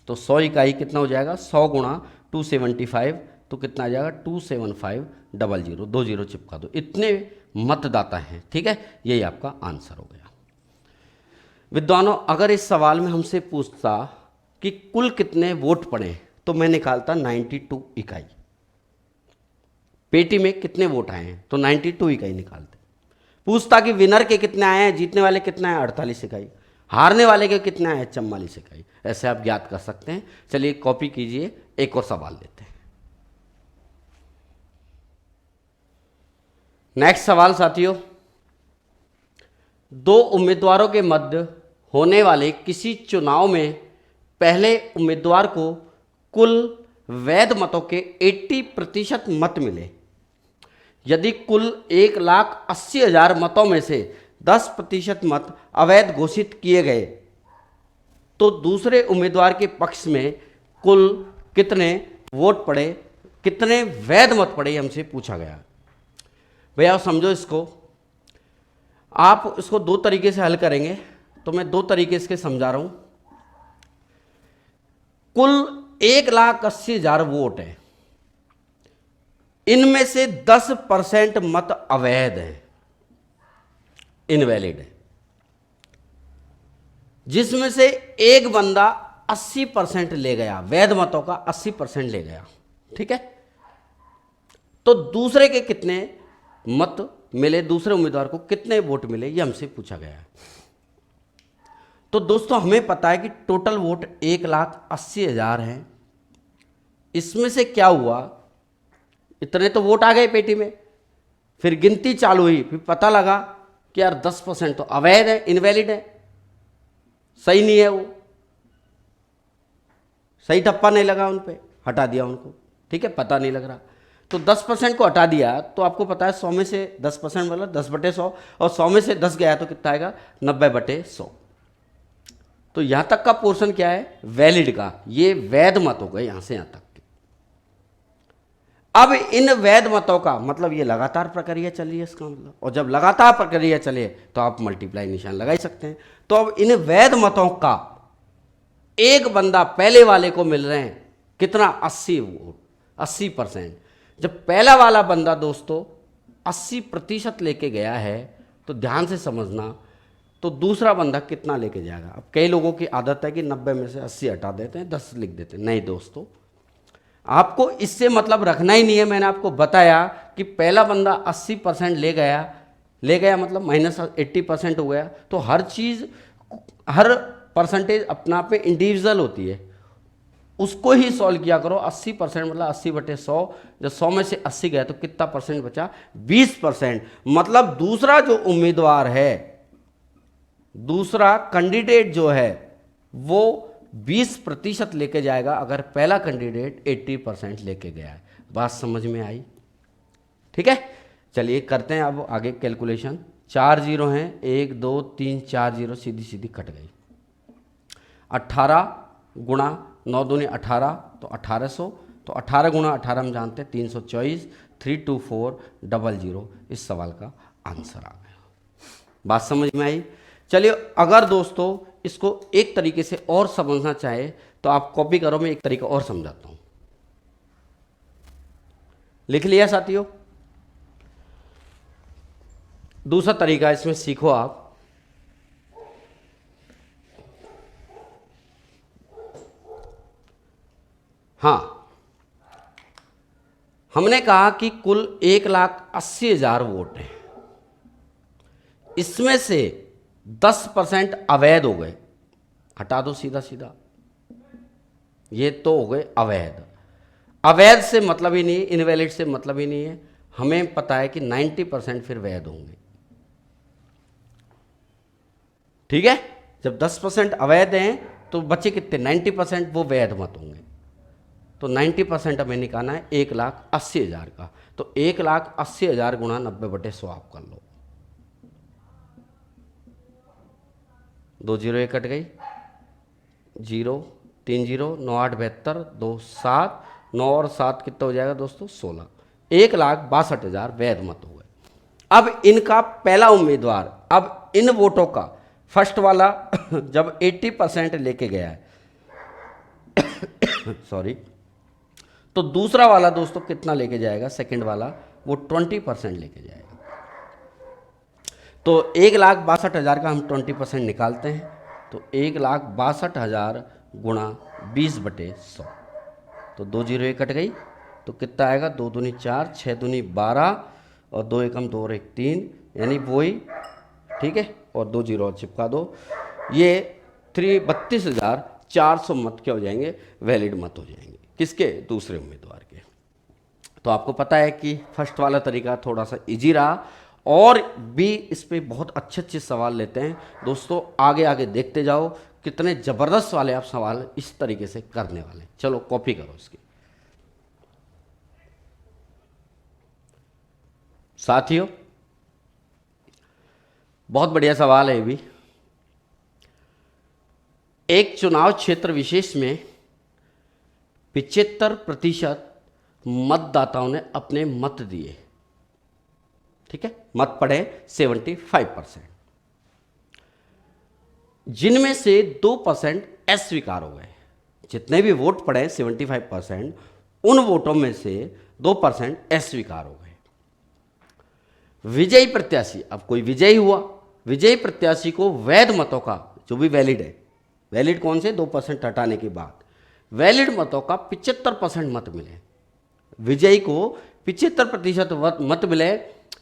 तो 100 इकाई कितना हो जाएगा? 100 गुणा 275, तो कितना आ जाएगा? 27500, 2 जीरो चिपका दो। इतने मतदाता हैं, ठीक है, यही आपका आंसर हो गया। विद्वानों, अगर इस सवाल में हमसे पूछता कि कुल कितने वोट पड़े, तो मैं निकालता 92 इकाई। पेटी में कितने वोट आए हैं, तो 92 इकाई निकालते। पूछता कि विनर के कितने आए हैं, जीतने वाले कितने आए, 48 इकाई, हारने वाले के कितने आए, 44 इकाई। ऐसे आप ज्ञात कर सकते हैं। चलिए कॉपी कीजिए, एक और सवाल लेते हैं। नेक्स्ट सवाल साथियों, 2 उम्मीदवारों के मध्य होने वाले किसी चुनाव में पहले उम्मीदवार को कुल वैध मतों के 80% मत मिले। यदि कुल 1,80,000 मतों में से 10% मत अवैध घोषित किए गए, तो दूसरे उम्मीदवार के पक्ष में कुल कितने वोट पड़े, कितने वैध मत पड़े, हमसे पूछा गया। भैया समझो इसको, आप इसको 2 तरीके से हल करेंगे, तो मैं 2 तरीके से समझा रहा हूं। कुल 1,80,000 वोट है, इनमें से 10% मत अवैध हैं, इनवैलिड है, जिसमें से एक बंदा 80% ले गया, वैध मतों का 80% ले गया, ठीक है। तो दूसरे के कितने मत मिले, दूसरे उम्मीदवार को कितने वोट मिले, ये हमसे पूछा गया है। तो दोस्तों हमें पता है कि टोटल वोट 1,80,000 हैं। इसमें से क्या हुआ, इतने तो वोट आ गए पेटी में, फिर गिनती चालू हुई, फिर पता लगा कि यार 10% तो अवैध है, इनवैलिड है, सही नहीं है, वो सही ठप्पा नहीं लगा उन पे, हटा दिया उनको, ठीक है, पता नहीं लग रहा। तो 10% को हटा दिया, तो आपको पता है 100 में से 10% मतलब 10/100, और 100 में से 10 गया तो कितना आएगा, 90/100। तो यहां तक का पोर्शन क्या है, वैलिड का, ये वैध मत हो गए यहां से यहां तक। अब इन वैध मतों का मतलब ये लगातार प्रक्रिया चल रही है इसका मतलब, और जब लगातार प्रक्रिया चले तो आप मल्टीप्लाई निशान लगा ही सकते हैं। तो अब इन वैध मतों का एक बंदा पहले वाले को मिल रहे हैं कितना, 80 वोट, 80%। जब पहला वाला बंदा दोस्तों 80% लेके गया है, तो ध्यान से समझना, तो दूसरा बंदा कितना लेके जाएगा। अब कई लोगों की आदत है कि 90 में से 80 हटा देते हैं, 10 लिख देते हैं। नहीं दोस्तों, आपको इससे मतलब रखना ही नहीं है। मैंने आपको बताया कि पहला बंदा 80% ले गया मतलब -80% हो गया। तो हर चीज़, हर परसेंटेज अपना पे इंडिविजुअल होती है, उसको ही सॉल्व किया करो। 80% मतलब 80/100, जब 100 में से 80 गया तो कितना परसेंट बचा, 20%। मतलब दूसरा जो उम्मीदवार है, दूसरा कैंडिडेट जो है वो 20% लेके जाएगा, अगर पहला कैंडिडेट 80% लेके गया है। बात समझ में आई? ठीक है, चलिए करते हैं अब आगे कैलकुलेशन। 4 जीरो हैं, 1 2 3 4 जीरो सीधी सीधी कट गई। 18 गुणा 9 दूनी 18, तो 1800, तो 18 गुणा 18 हम जानते हैं 324, 32400, इस सवाल का आंसर आ गया। बात समझ में आई? चलिए, अगर दोस्तों इसको एक तरीके से और समझना चाहे तो आप कॉपी करो, मैं एक तरीका और समझाता हूं। लिख लिया साथियों? दूसरा तरीका इसमें सीखो आप। हाँ, हमने कहा कि कुल 1,80,000 वोट हैं, इसमें से 10% अवैध हो गए, हटा दो सीधा सीधा, ये तो हो गए अवैध। अवैध से मतलब ही नहीं, इनवैलिड से मतलब ही नहीं है। हमें पता है कि 90% फिर वैध होंगे। ठीक है, जब 10% अवैध हैं तो बच्चे कितने, 90% वो वैध मत होंगे। तो 90% हमें निकालना है 1,80,000 का। तो 1,80,000 गुणा 90/100 आप कर लो। 2 0 1 कट गई, 0 3 0 9 8 72 2 7 9 और 7 कितना हो जाएगा दोस्तों, 16। 1,62,000 वैध मत हो गए। अब इनका पहला उम्मीदवार, अब इन वोटों का फर्स्ट वाला जब 80% लेके गया है सॉरी, तो दूसरा वाला दोस्तों कितना लेके जाएगा, सेकंड वाला, वो 20% लेके जाएगा। तो 1,62,000 का हम 20% निकालते हैं, तो 1,62,000 गुणा 20/100, तो 2 0 1 कट गई, तो कितना आएगा, 2 दूनी 4 6 दूनी 12 और 2 एकम 2 और 1 3, यानी वही, ठीक है, और 2 0 और चिपका दो। ये 32,400 मत क्या हो जाएंगे, वैलिड मत हो जाएंगे, किसके, दूसरे उम्मीदवार के। तो आपको पता है कि फर्स्ट वाला तरीका थोड़ा सा इजी रहा, और भी इस पे बहुत अच्छे अच्छे सवाल लेते हैं दोस्तों। आगे आगे देखते जाओ कितने ज़बरदस्त वाले आप सवाल इस तरीके से करने वाले हैं। चलो कॉपी करो इसकी। साथियों, बहुत बढ़िया सवाल है ये भी। एक चुनाव क्षेत्र विशेष में 75% मतदाताओं ने अपने मत दिए, ठीक है, मत पड़े 75%, जिनमें से 2% अस्वीकार हो गए। जितने भी वोट पड़े 75%, उन वोटों में से 2% अस्वीकार हो गए। विजयी प्रत्याशी, अब कोई विजयी हुआ, विजयी प्रत्याशी को वैध मतों का, जो भी वैलिड है, वैलिड कौन से, 2% हटाने के बाद वैलिड मतों का 75% मत मिले। विजयी को 75% मत मिले,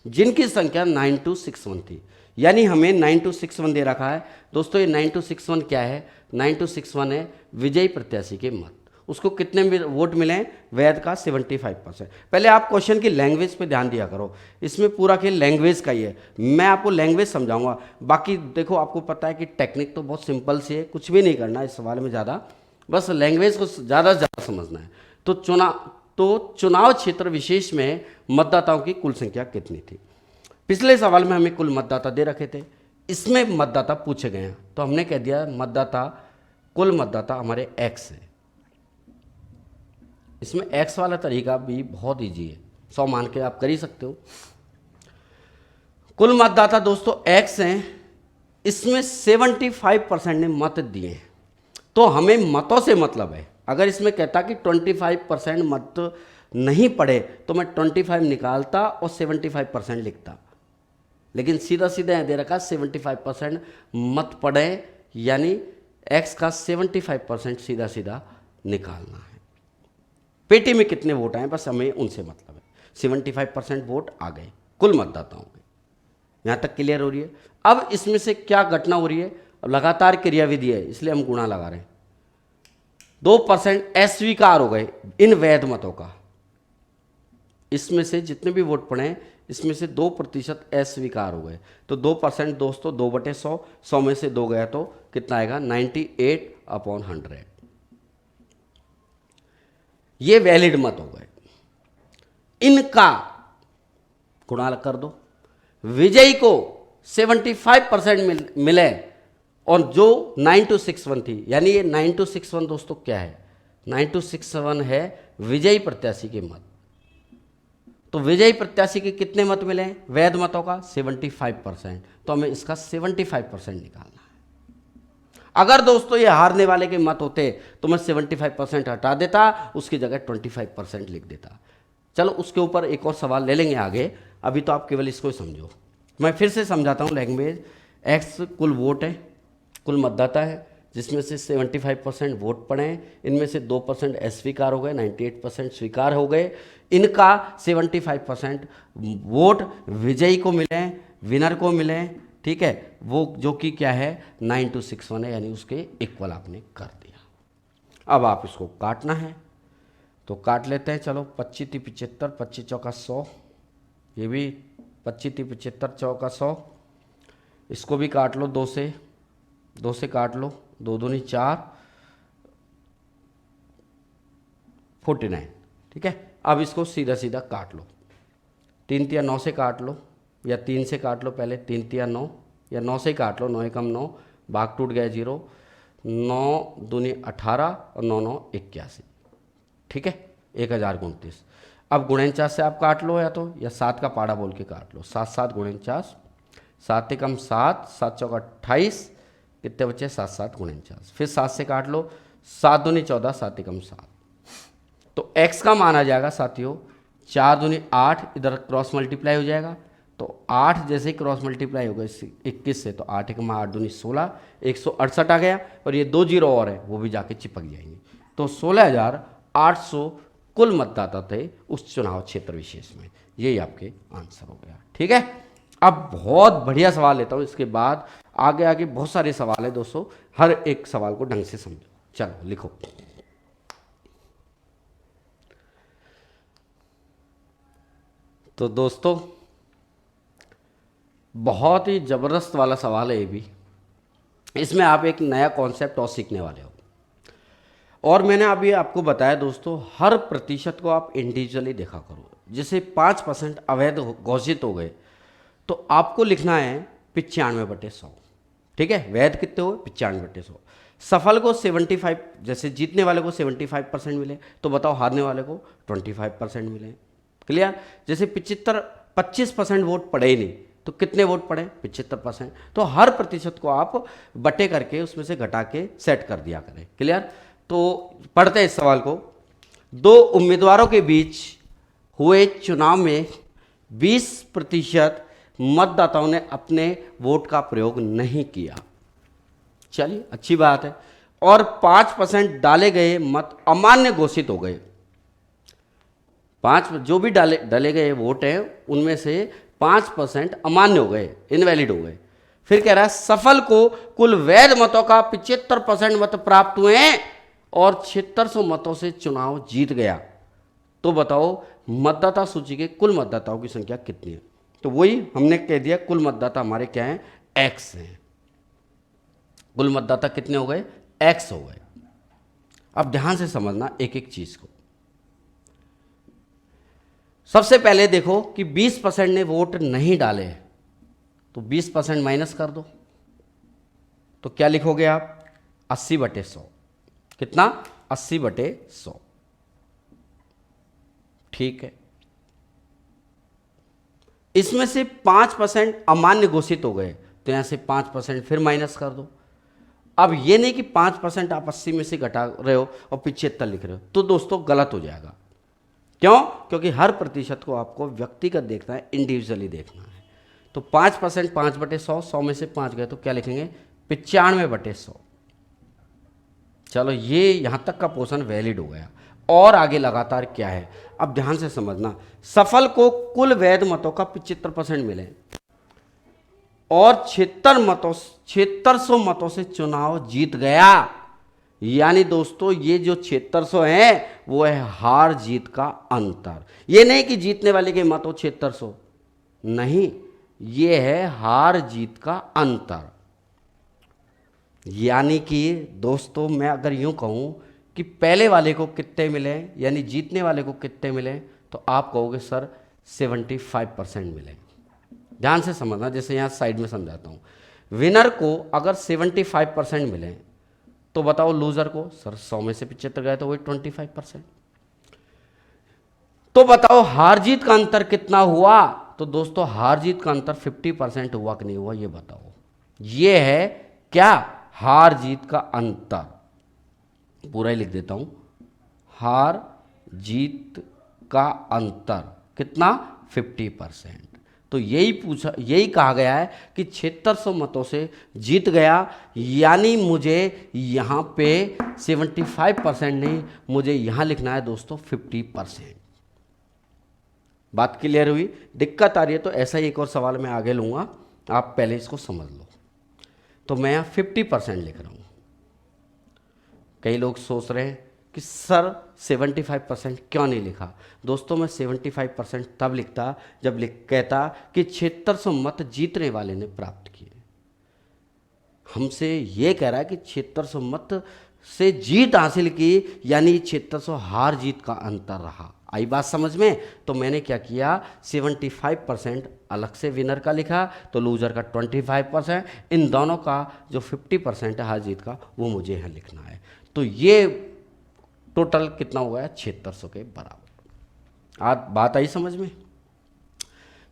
जिनकी संख्या 9261 थी। यानी हमें 9261 दे रखा है दोस्तों। ये 9261 क्या है, 9261 है विजयी प्रत्याशी के मत। उसको कितने वोट मिले, वैध का 75%। पहले आप क्वेश्चन की लैंग्वेज पे ध्यान दिया करो, इसमें पूरा खेल लैंग्वेज का ही है। मैं आपको लैंग्वेज समझाऊंगा, बाकी देखो आपको पता है कि टेक्निक तो बहुत सिंपल सी है, कुछ भी नहीं करना इस सवाल में ज़्यादा, बस लैंग्वेज को ज़्यादा से ज़्यादा समझना है। तो चुनाव क्षेत्र विशेष में मतदाताओं की कुल संख्या कितनी थी। पिछले सवाल में हमें कुल मतदाता दे रखे थे, इसमें मतदाता पूछे गए हैं, तो हमने कह दिया मतदाता, कुल मतदाता हमारे एक्स है। इसमें एक्स वाला तरीका भी बहुत ईजी है, 100 मान के आप कर ही सकते हो। कुल मतदाता दोस्तों एक्स हैं, इसमें 75% ने मत दिए हैं। तो हमें मतों से मतलब है। अगर इसमें कहता कि 25% मत नहीं पड़े तो मैं 25 निकालता और 75% लिखता, लेकिन सीधा सीधा दे रखा 75% मत पड़े, यानी एक्स का 75% सीधा सीधा निकालना है। पेटी में कितने वोट आए बस हमें उनसे मतलब है। 75% वोट आ गए कुल मतदाताओं में। यहाँ तक क्लियर हो रही है। अब इसमें से क्या घटना हो रही है, अब लगातार क्रियाविधि है इसलिए हम गुणा लगा रहे हैं। 2% अस्वीकार हो गए इन वैध मतों का। इसमें से जितने भी वोट पड़े इसमें से 2% अस्वीकार हो गए। तो 2% दोस्तों 2/100, 100 में से 2 गया तो कितना आएगा 98/100। ये वैलिड मत हो गए, इनका गुणा कर दो। विजयी को 75% मिले और जो 9261 थी, यानी ये 9261 दोस्तों क्या है, 9261 है विजयी प्रत्याशी के मत। तो विजयी प्रत्याशी के कितने मत मिले वैध मतों का 75%, तो हमें इसका 75% निकालना है। अगर दोस्तों ये हारने वाले के मत होते तो मैं 75% हटा देता, उसकी जगह 25% लिख देता। चलो उसके ऊपर एक और सवाल ले लेंगे आगे, अभी तो आप केवल इसको ही समझो। मैं फिर से समझाता हूँ लैंग्वेज। एक्स कुल वोट है, कुल मतदाता है, जिसमें से 75% वोट पड़े हैं, इनमें से 2% अस्वीकार हो गए, 98% स्वीकार हो गए। इनका 75% वोट विजयी को मिले, विनर को मिले, ठीक है, वो जो कि क्या है 9261 है, यानी उसके इक्वल आपने कर दिया। अब आप इसको काटना है तो काट लेते हैं। चलो 25 × 75, 25 चौका 100, ये भी 25 × 75 चौका 100, इसको भी काट लो, 2 से काट लो, 2 दूनी 4, 49, ठीक है। अब इसको सीधा सीधा काट लो, 3 × 9 से काट लो, या 3 से काट लो पहले, 3 × 9, या 9 से काट लो, 9 एकम 9, भाग टूट गया 0, 9 दूनी 18 और 9 9 81, ठीक है, 1029। अब गुणनचास से आप काट लो, या 7 का पाड़ा बोल के काट लो, 7 7 49, 7 एकम 7, 7 चौका 28, कितने बच्चे 7 7 49, फिर 7 से काट लो, 7 दूनी 14, 7 एकम 7, तो x का मान आ जाएगा साथियों 4 दूनी 8, इधर क्रॉस मल्टीप्लाई हो जाएगा, तो 8 जैसे ही क्रॉस मल्टीप्लाई होगा 21 से, तो 8 एकम 8 दूनी 16, 168 आ गया, और ये 2 जीरो और है वो भी जाके चिपक जाएंगे, तो 16,800 कुल मतदाता थे उस चुनाव क्षेत्र विशेष में। यही आपके आंसर हो गया, ठीक है। अब बहुत बढ़िया सवाल लेता हूँ, इसके बाद आगे आगे बहुत सारे सवाल है दोस्तों, हर एक सवाल को ढंग से समझो। चलो लिखो, तो दोस्तों बहुत ही ज़बरदस्त वाला सवाल है ये भी, इसमें आप एक नया कॉन्सेप्ट और सीखने वाले हो। और मैंने अभी आपको बताया दोस्तों, हर प्रतिशत को आप इंडिविजुअली देखा करो। जैसे 5% अवैध घोषित हो गए तो आपको लिखना है 95/100, ठीक है। वैध कितने हुए 95/100। सफल को 75, जैसे जीतने वाले को 75% मिले, तो बताओ हारने वाले को 25% मिले। क्लियर। जैसे 25% वोट पड़े ही नहीं, तो कितने वोट पड़े 75%। तो हर प्रतिशत को आप बटे करके उसमें से घटा के सेट कर दिया करें। क्लियर। तो पढ़ते हैं इस सवाल को। 2 उम्मीदवारों के बीच हुए चुनाव में 20% मतदाताओं ने अपने वोट का प्रयोग नहीं किया, चलिए अच्छी बात है, और 5% डाले गए मत अमान्य घोषित हो गए। 5 जो भी डाले गए वोट हैं उनमें से 5% अमान्य हो गए, इनवैलिड हो गए। फिर कह रहा है सफल को कुल वैध मतों का 75% मत प्राप्त हुए और 7600 मतों से चुनाव जीत गया। तो बताओ मतदाता सूची के कुल मतदाताओं की संख्या कितनी है। तो वही हमने कह दिया, कुल मतदाता हमारे क्या हैं, x हैं। कुल मतदाता कितने हो गए, x हो गए। अब ध्यान से समझना एक एक चीज को। सबसे पहले देखो कि 20% ने वोट नहीं डाले, तो 20% माइनस कर दो, तो क्या लिखोगे आप 80/100। कितना 80/100, ठीक है। इसमें से 5% अमान्य घोषित हो गए, तो यहां से 5% फिर माइनस कर दो। अब ये नहीं कि 5% आप 80 में से घटा रहे हो और 75 लिख रहे हो, तो दोस्तों गलत हो जाएगा। क्यों? क्योंकि हर प्रतिशत को आपको व्यक्तिगत देखना है, इंडिविजुअली देखना है। तो 5% 5/100, 100 में से 5 गए तो क्या लिखेंगे 95/100। चलो ये यहां तक का पोर्शन वैलिड हो गया। और आगे लगातार क्या है, अब ध्यान से समझना। सफल को कुल वैध मतों का 75% मिले और 7600 मतों से चुनाव जीत गया। यानी दोस्तों ये जो 7600 है वो है हार जीत का अंतर। ये नहीं कि जीतने वाले के मत हो 7600, नहीं, ये है हार जीत का अंतर। यानी कि दोस्तों मैं अगर यूं कहूं कि पहले वाले को कितने मिले, यानी जीतने वाले को कितने मिले, तो आप कहोगे सर 75% मिले। ध्यान से समझना, जैसे यहां साइड में समझाता हूं। विनर को अगर 75% मिले तो बताओ लूजर को, सर 100 में से 75 गए तो वही 25%। तो बताओ हार जीत का अंतर कितना हुआ। तो दोस्तों हार जीत का अंतर 50% हुआ कि नहीं हुआ, ये बताओ। ये है क्या, हार जीत का अंतर। पूरा ही लिख देता हूं, हार जीत का अंतर कितना 50%। तो यही कहा गया है कि 7600 मतों से जीत गया, यानी मुझे यहाँ पे 75% नहीं, मुझे यहाँ लिखना है दोस्तों 50%। बात क्लियर हुई? दिक्कत आ रही है तो ऐसा ही एक और सवाल मैं आगे लूँगा, आप पहले इसको समझ लो। तो मैं यहाँ 50% लिख रहा हूँ। कई लोग सोच रहे हैं कि सर 75% क्यों नहीं लिखा? दोस्तों मैं 75% तब लिखता जब कहता कि 7600 मत जीतने वाले ने प्राप्त किए। हमसे ये कह रहा है कि 7600 मत से जीत हासिल की, यानी 7600 हार जीत का अंतर रहा। आई बात समझ में? तो मैंने क्या किया, 75% अलग से विनर का लिखा, तो लूजर का 25%, इन दोनों का जो 50% है हार जीत का, वो मुझे यहाँ लिखना है। तो ये टोटल कितना हुआ है, 7600 के बराबर। आज बात आई समझ में?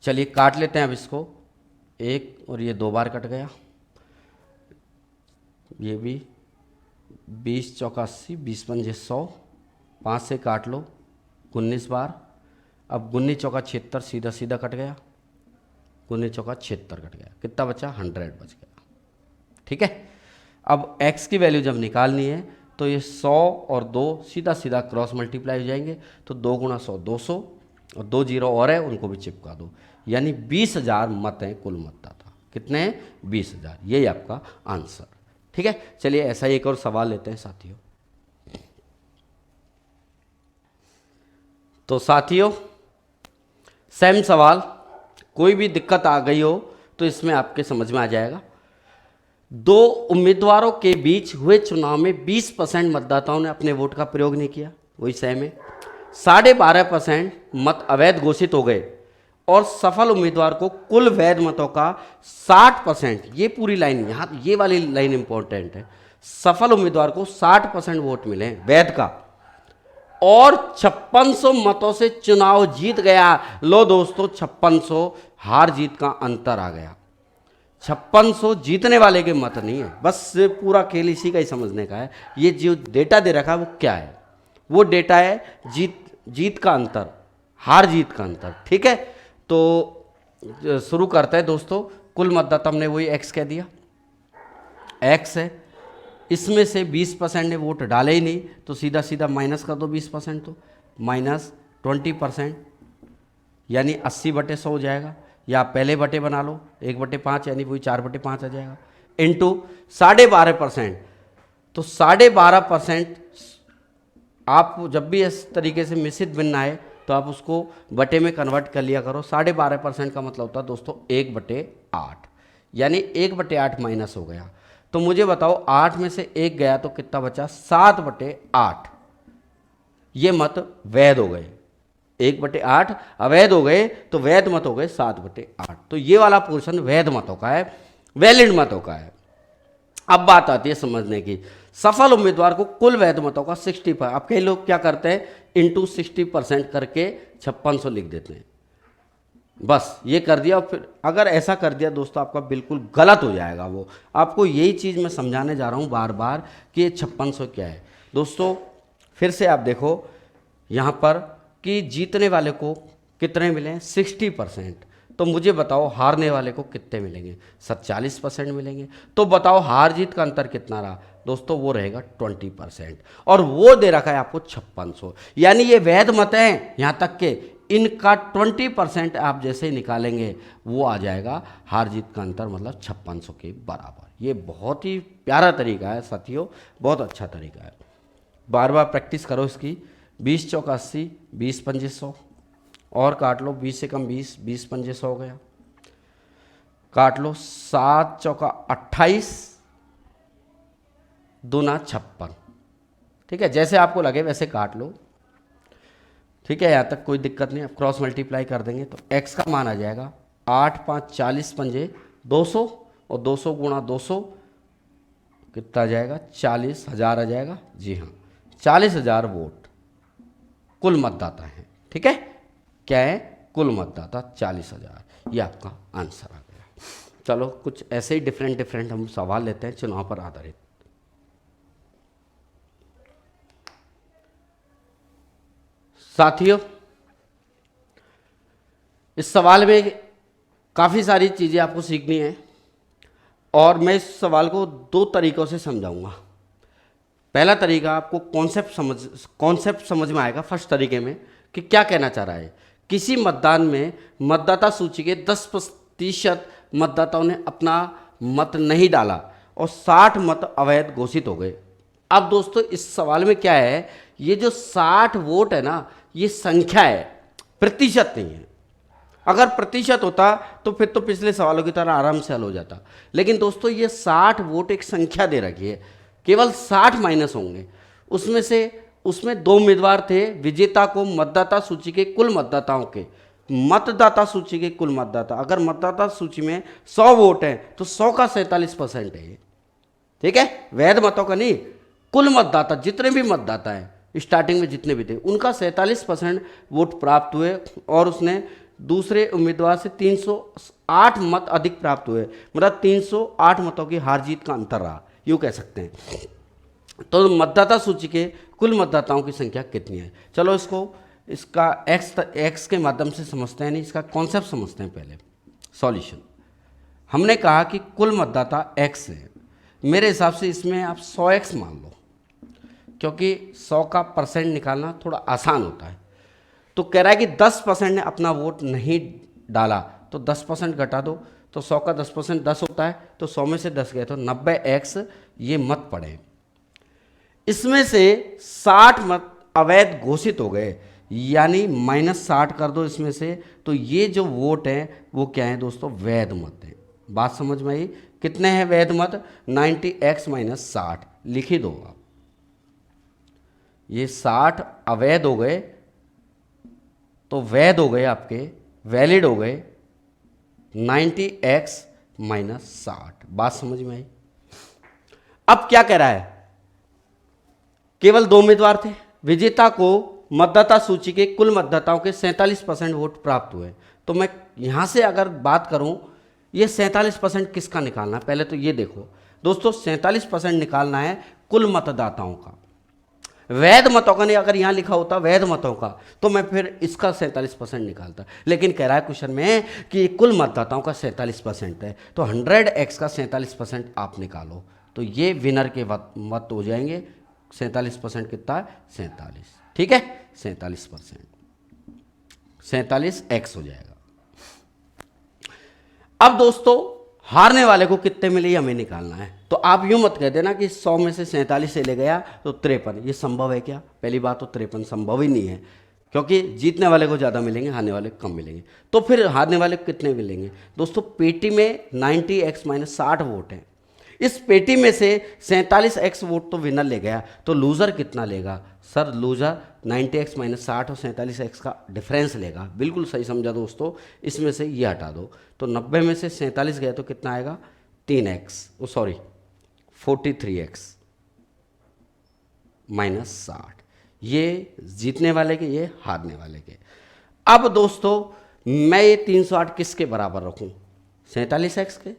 चलिए काट लेते हैं अब इसको, एक और ये 2 बार कट गया, ये भी 20 चौका 80, 20 पंजे 100, 5 से काट लो 19 बार। अब 19 चौका 76, सीधा सीधा कट गया, 19 चौका 76 कट गया, कितना बचा, 100 बच गया। ठीक है, अब x की वैल्यू जब निकालनी है तो ये 100 और 2 सीधा सीधा क्रॉस मल्टीप्लाई हो जाएंगे, तो 2 गुणा 100 200, और 2 जीरो और है उनको भी चिपका दो, यानी 20,000 मत हैं कुल मतदाता। कितने हैं, 20,000। यही आपका आंसर। ठीक है, चलिए ऐसा ही एक और सवाल लेते हैं साथियों। तो साथियों सेम सवाल, कोई भी दिक्कत आ गई हो तो इसमें आपके समझ में आ जाएगा। 2 उम्मीदवारों के बीच हुए चुनाव में 20% मतदाताओं ने अपने वोट का प्रयोग नहीं किया, वही सेम है। 12.5% मत अवैध घोषित हो गए, और सफल उम्मीदवार को कुल वैध मतों का 60%, ये पूरी लाइन यहाँ, ये वाली लाइन इंपॉर्टेंट है, सफल उम्मीदवार को 60% वोट मिले वैध का, और 5600 मतों से चुनाव जीत गया। लो दोस्तों, 5600 हार जीत का अंतर आ गया। 5600 जीतने वाले के मत नहीं है, बस पूरा खेल इसी का ही समझने का है। ये जो डेटा दे रखा है वो क्या है, वो डेटा है जीत का अंतर, हार जीत का अंतर। ठीक है, तो शुरू करते हैं दोस्तों। कुल मतदाता हमने वही x कह दिया, x है, इसमें से 20% ने वोट डाले ही नहीं, तो सीधा सीधा माइनस कर दो 20%, तो माइनस 20%, यानी 80/100 हो जाएगा, या आप पहले बटे बना लो 1/5, यानी वही 4/5 आ जाएगा, इंटू 12.5%। तो 12.5% आप जब भी इस तरीके से मिश्रित भिन्न आए तो आप उसको बटे में कन्वर्ट कर लिया करो। 12.5% का मतलब होता है दोस्तों 1/8, यानी 1/8 माइनस हो गया। तो मुझे बताओ 8 में से 1 गया तो कितना बचा, 7/8। ये मत वैध हो गए, 1/8 अवैध हो गए, तो वैध मत हो गए 7/8। तो ये वाला पोर्शन वैध मतों का है, वैलिड मतों का है। अब बात आती है समझने की, सफल उम्मीदवार को कुल वैध मतों का 60%। अब कई लोग क्या करते हैं, इंटू 60% करके 5600 लिख देते हैं, बस ये कर दिया। और फिर अगर ऐसा कर दिया दोस्तों, आपका बिल्कुल गलत हो जाएगा। वो आपको यही चीज़ मैं समझाने जा रहा हूँ बार बार कि ये 5600 क्या है। दोस्तों फिर से आप देखो यहाँ पर कि जीतने वाले को कितने मिले हैं, 60%। तो मुझे बताओ हारने वाले को कितने मिलेंगे, 40% मिलेंगे। तो बताओ हार जीत का अंतर कितना रहा दोस्तों, वो रहेगा 20%, और वो दे रखा है आपको 5600, यानी ये वैध मत हैं यहाँ तक के, इनका 20% आप जैसे ही निकालेंगे वो आ जाएगा हार जीत का अंतर, मतलब 5600 के बराबर। ये बहुत ही प्यारा तरीका है साथियों, बहुत अच्छा तरीका है, बार बार प्रैक्टिस करो इसकी। 20 चौका 80, 20 पंजे 100, और काट लो 20 से कम 20, 20 पंजे 100 हो गया, काट लो 7 चौका 28, दूना 56। ठीक है, जैसे आपको लगे वैसे काट लो। ठीक है, यहाँ तक कोई दिक्कत नहीं। अब क्रॉस मल्टीप्लाई कर देंगे तो x का मान आ जाएगा 8 5 40 पंजे 200, और 200 गुणा 200 कितना आ जाएगा, 40,000 आ जाएगा। जी हाँ, 40,000 वोट कुल मतदाता हैं। ठीक है, क्या है, कुल मतदाता 40,000, ये आपका आंसर आ गया। चलो कुछ ऐसे ही डिफरेंट हम सवाल लेते हैं चुनाव पर आधारित। साथियों इस सवाल में काफ़ी सारी चीज़ें आपको सीखनी है और मैं इस सवाल को दो तरीक़ों से समझाऊंगा। पहला तरीका आपको कॉन्सेप्ट समझ में आएगा फर्स्ट तरीके में कि क्या कहना चाह रहा है। किसी मतदान में मतदाता सूची के 10% मतदाताओं ने अपना मत नहीं डाला और 60 मत अवैध घोषित हो गए। अब दोस्तों इस सवाल में क्या है, ये जो 60 वोट है ना, ये संख्या है, प्रतिशत नहीं है। अगर प्रतिशत होता तो फिर तो पिछले सवालों की तरह आराम से हल हो जाता, लेकिन दोस्तों ये 60 वोट एक संख्या दे रखी है, केवल 60 माइनस होंगे। उसमें दो उम्मीदवार थे, विजेता को मतदाता सूची के कुल मतदाताओं के मतदाता सूची के कुल मतदाता, अगर मतदाता सूची में 100 वोट हैं तो 100 का 47% है, ठीक है, वैध मतों का नहीं, कुल मतदाता जितने भी मतदाता हैं स्टार्टिंग में जितने भी थे उनका 47% वोट प्राप्त हुए और उसने दूसरे उम्मीदवार से 308 मत अधिक प्राप्त हुए, मतलब 308 मतों की हार जीत का अंतर रहा, यूँ कह सकते हैं। तो मतदाता सूची के कुल मतदाताओं की संख्या कितनी है, चलो इसका एक्स के माध्यम से समझते हैं, नहीं इसका कॉन्सेप्ट समझते हैं पहले। सॉल्यूशन, हमने कहा कि कुल मतदाता एक्स है, मेरे हिसाब से इसमें आप 100x मान लो, क्योंकि 100 का परसेंट निकालना थोड़ा आसान होता है। तो कह रहा है कि 10% ने अपना वोट नहीं डाला, तो 10% घटा दो, तो 100 का 10% 10 होता है, तो 100 में से 10 गए तो 90x ये मत पड़े। इसमें से 60 मत अवैध घोषित हो गए, यानी -60 कर दो इसमें से, तो ये जो वोट है वो क्या है दोस्तों, वैध मत है। बात समझ में आई? कितने हैं वैध मत? 90x - 60 लिख ही दो आप। ये 60 अवैध हो गए तो वैध हो गए आपके, वैलिड हो गए 90x - 60। बात समझ में आई? अब क्या कह रहा है, केवल दो उम्मीदवार थे, विजेता को मतदाता सूची के कुल मतदाताओं के 47% वोट प्राप्त हुए। तो मैं यहां से अगर बात करूं, ये 47% किसका निकालना है, पहले तो ये देखो दोस्तों, 47% निकालना है कुल मतदाताओं का, वैध मतों का नहीं। अगर यहां लिखा होता वैध मतों का तो मैं फिर इसका 47% निकालता, लेकिन कह रहा है क्वेश्चन में कि कुल मतदाताओं का 47% है, तो 100x का 47% आप निकालो, तो ये विनर के मत हो जाएंगे। 47% कितना है? 47, ठीक है, 47%, 47x हो जाएगा। अब दोस्तों हारने वाले को कितने मिले ये हमें निकालना है, तो आप यूं मत कह देना कि 100 में से 47 से ले गया तो 53, ये संभव है क्या? पहली बात तो 53 संभव ही नहीं है, क्योंकि जीतने वाले को ज़्यादा मिलेंगे, हारने वाले को कम मिलेंगे। तो फिर हारने वाले को कितने मिलेंगे दोस्तों? पेटी में 90x - 60 वोट हैं, इस पेटी में से 47x वोट तो विनर ले गया, तो लूज़र कितना लेगा? सर लूज़र 90x - 60 और 47x का डिफरेंस लेगा। बिल्कुल सही समझा दोस्तों, इसमें से ये हटा दो, तो 90 में से 47 गया तो कितना आएगा? 43x - 60, ये जीतने वाले के, ये हारने वाले के। अब दोस्तों मैं ये 308 किसके बराबर रखूं? 47x के?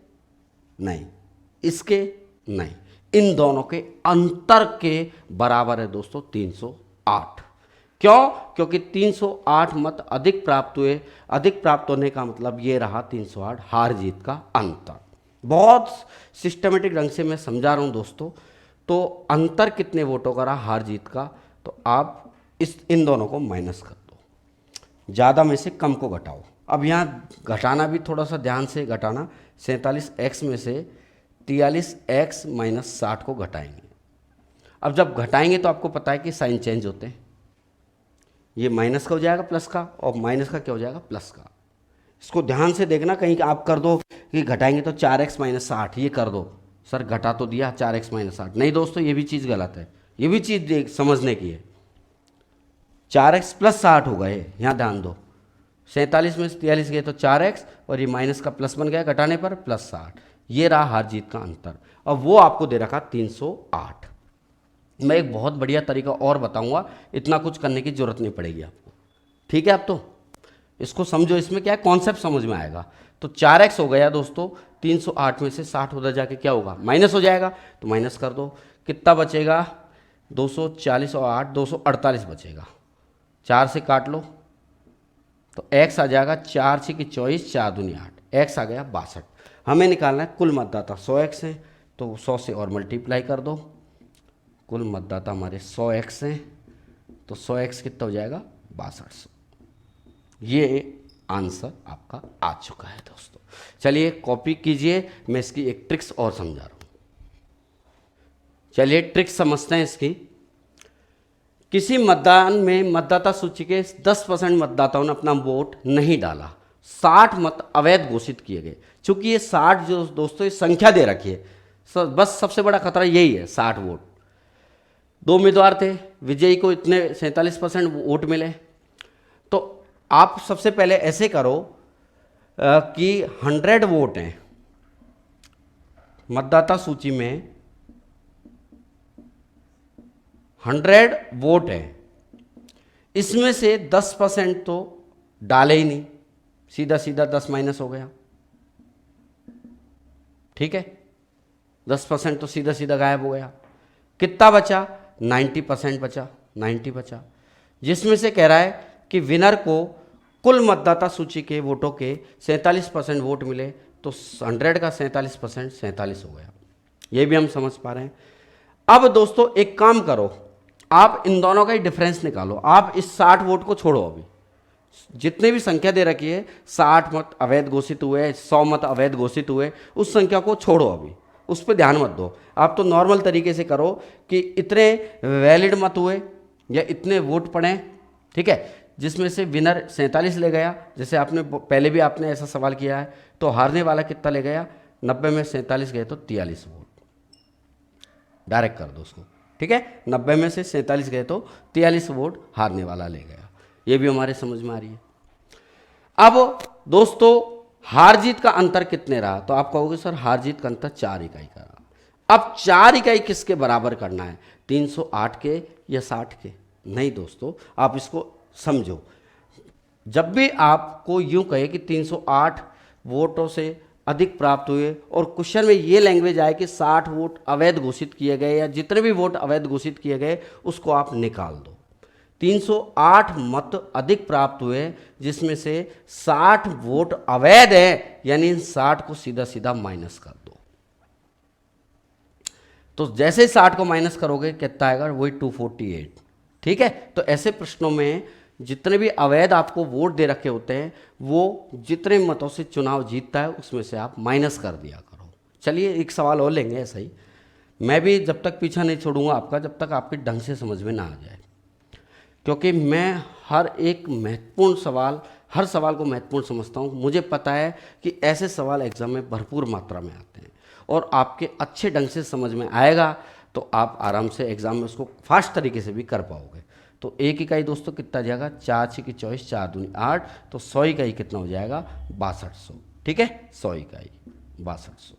नहीं, इसके नहीं, इन दोनों के अंतर के बराबर है दोस्तों 308। क्यों? क्योंकि 308 मत अधिक प्राप्त हुए, अधिक प्राप्त होने का मतलब ये रहा 308 हार जीत का अंतर। बहुत सिस्टमेटिक ढंग से मैं समझा रहा हूं दोस्तों। तो अंतर कितने वोटों का रहा हार जीत का, तो आप इन दोनों को माइनस कर दो, ज़्यादा में से कम को घटाओ। अब यहाँ घटाना भी थोड़ा सा ध्यान से घटाना, 47x में से 43x - 60 को घटाएंगे। अब जब घटाएंगे तो आपको पता है कि साइन चेंज होते हैं, ये माइनस का हो जाएगा प्लस का, और माइनस का क्या हो जाएगा? प्लस का। इसको ध्यान से देखना, कहीं आप कर दो कि घटाएंगे तो 4x - 60, ये कर दो, सर घटा तो दिया 4x - 60, नहीं दोस्तों ये भी चीज़ गलत है, ये भी चीज़ समझने की है। 4x + 60 हो गए, यहाँ ध्यान दो, 47 में से 43 गए तो 4x, और ये माइनस का प्लस बन गया घटाने पर +60, ये रहा हार जीत का अंतर। अब वो आपको दे रखा 308। मैं एक बहुत बढ़िया तरीका और बताऊंगा, इतना कुछ करने की जरूरत नहीं पड़ेगी आपको, ठीक है? आप तो इसको समझो, इसमें क्या है कॉन्सेप्ट समझ में आएगा। तो 4x हो गया दोस्तों, 308 में से 60 उधर जाके क्या होगा? माइनस हो जाएगा, तो माइनस कर दो, कितना बचेगा? 240 और 8 248 बचेगा, 4 से काट लो तो x आ जाएगा 4 × 6 = 24, 4 दूनी 8, x आ गया 62। हमें निकालना है कुल मतदाता 100x है, तो 100 से और मल्टीप्लाई कर दो। कुल मतदाता हमारे 100x हैं, तो 100x कितना हो जाएगा 6200। ये आंसर आपका आ चुका है दोस्तों। चलिए कॉपी कीजिए, मैं इसकी एक ट्रिक्स और समझा रहा हूँ। चलिए ट्रिक्स समझते हैं इसकी। किसी मतदान में मतदाता सूची के 10% मतदाताओं ने अपना वोट नहीं डाला, 60 मत अवैध घोषित किए गए। चूंकि ये 60 जो दोस्तों ये संख्या दे रखी है, बस सबसे बड़ा खतरा यही है 60 वोट। 2 उम्मीदवार थे, विजयी को इतने 47% वोट मिले। तो आप सबसे पहले ऐसे करो कि 100 वोट हैं मतदाता सूची में, 100 वोट है, इसमें से 10% तो डाले ही नहीं, सीधा सीधा 10 माइनस हो गया। ठीक है, 10% तो सीधा सीधा गायब हो गया। कितना बचा? 90% बचा, 90 बचा, जिसमें से कह रहा है कि विनर को कुल मतदाता सूची के वोटों के 47% वोट मिले, तो 100 का 47% 47 हो गया। ये भी हम समझ पा रहे हैं। अब दोस्तों एक काम करो, आप इन दोनों का ही डिफरेंस निकालो। आप इस 60 वोट को छोड़ो, अभी जितने भी संख्या दे रखी है, 60 मत अवैध घोषित हुए, 100 मत अवैध घोषित हुए, उस संख्या को छोड़ो, अभी उस पर ध्यान मत दो। आप तो नॉर्मल तरीके से करो कि इतने वैलिड मत हुए या इतने वोट पड़े, ठीक है, जिसमें से विनर 47 ले गया। जैसे आपने पहले भी आपने ऐसा सवाल किया है, तो हारने वाला कितना ले गया? 90 में 47 गए तो 43 वोट। डायरेक्ट कर दो उसको, ठीक है, 90 में से 47 गए तो 43 वोट हारने वाला ले गया। ये भी हमारे समझ में आ रही है। अब दोस्तों हार जीत का अंतर कितने रहा? तो आप कहोगे सर हार जीत का अंतर 4 इकाई का रहा। अब 4 इकाई किसके बराबर करना है? 308 के या 60 के? नहीं दोस्तों, आप इसको समझो। जब भी आपको यूं कहे कि 308 वोटों से अधिक प्राप्त हुए और क्वेश्चन में ये लैंग्वेज आए कि 60 वोट अवैध घोषित किए गए या जितने भी वोट अवैध घोषित किए गए, उसको आप निकाल दो। 308 मत अधिक प्राप्त हुए, जिसमें से 60 वोट अवैध है, यानी 60 को सीधा सीधा माइनस कर दो। तो जैसे 60 को माइनस करोगे कितना आएगा? वही 248। ठीक है, तो ऐसे प्रश्नों में जितने भी अवैध आपको वोट दे रखे होते हैं, वो जितने मतों से चुनाव जीतता है उसमें से आप माइनस कर दिया करो। चलिए एक सवाल और लेंगे ऐसा ही। मैं भी जब तक पीछा नहीं छोड़ूंगा आपका, जब तक आपके ढंग से समझ में ना आ जाए, क्योंकि मैं हर एक महत्वपूर्ण सवाल, हर सवाल को महत्वपूर्ण समझता हूँ। मुझे पता है कि ऐसे सवाल एग्जाम में भरपूर मात्रा में आते हैं और आपके अच्छे ढंग से समझ में आएगा तो आप आराम से एग्जाम में उसको फास्ट तरीके से भी कर पाओगे। तो 1 इकाई दोस्तों कितना जाएगा? 4 6 की 24, 4 दूनी 8, तो 100 इकाई कितना हो जाएगा? 6200। ठीक है, 100 इकाई 6200,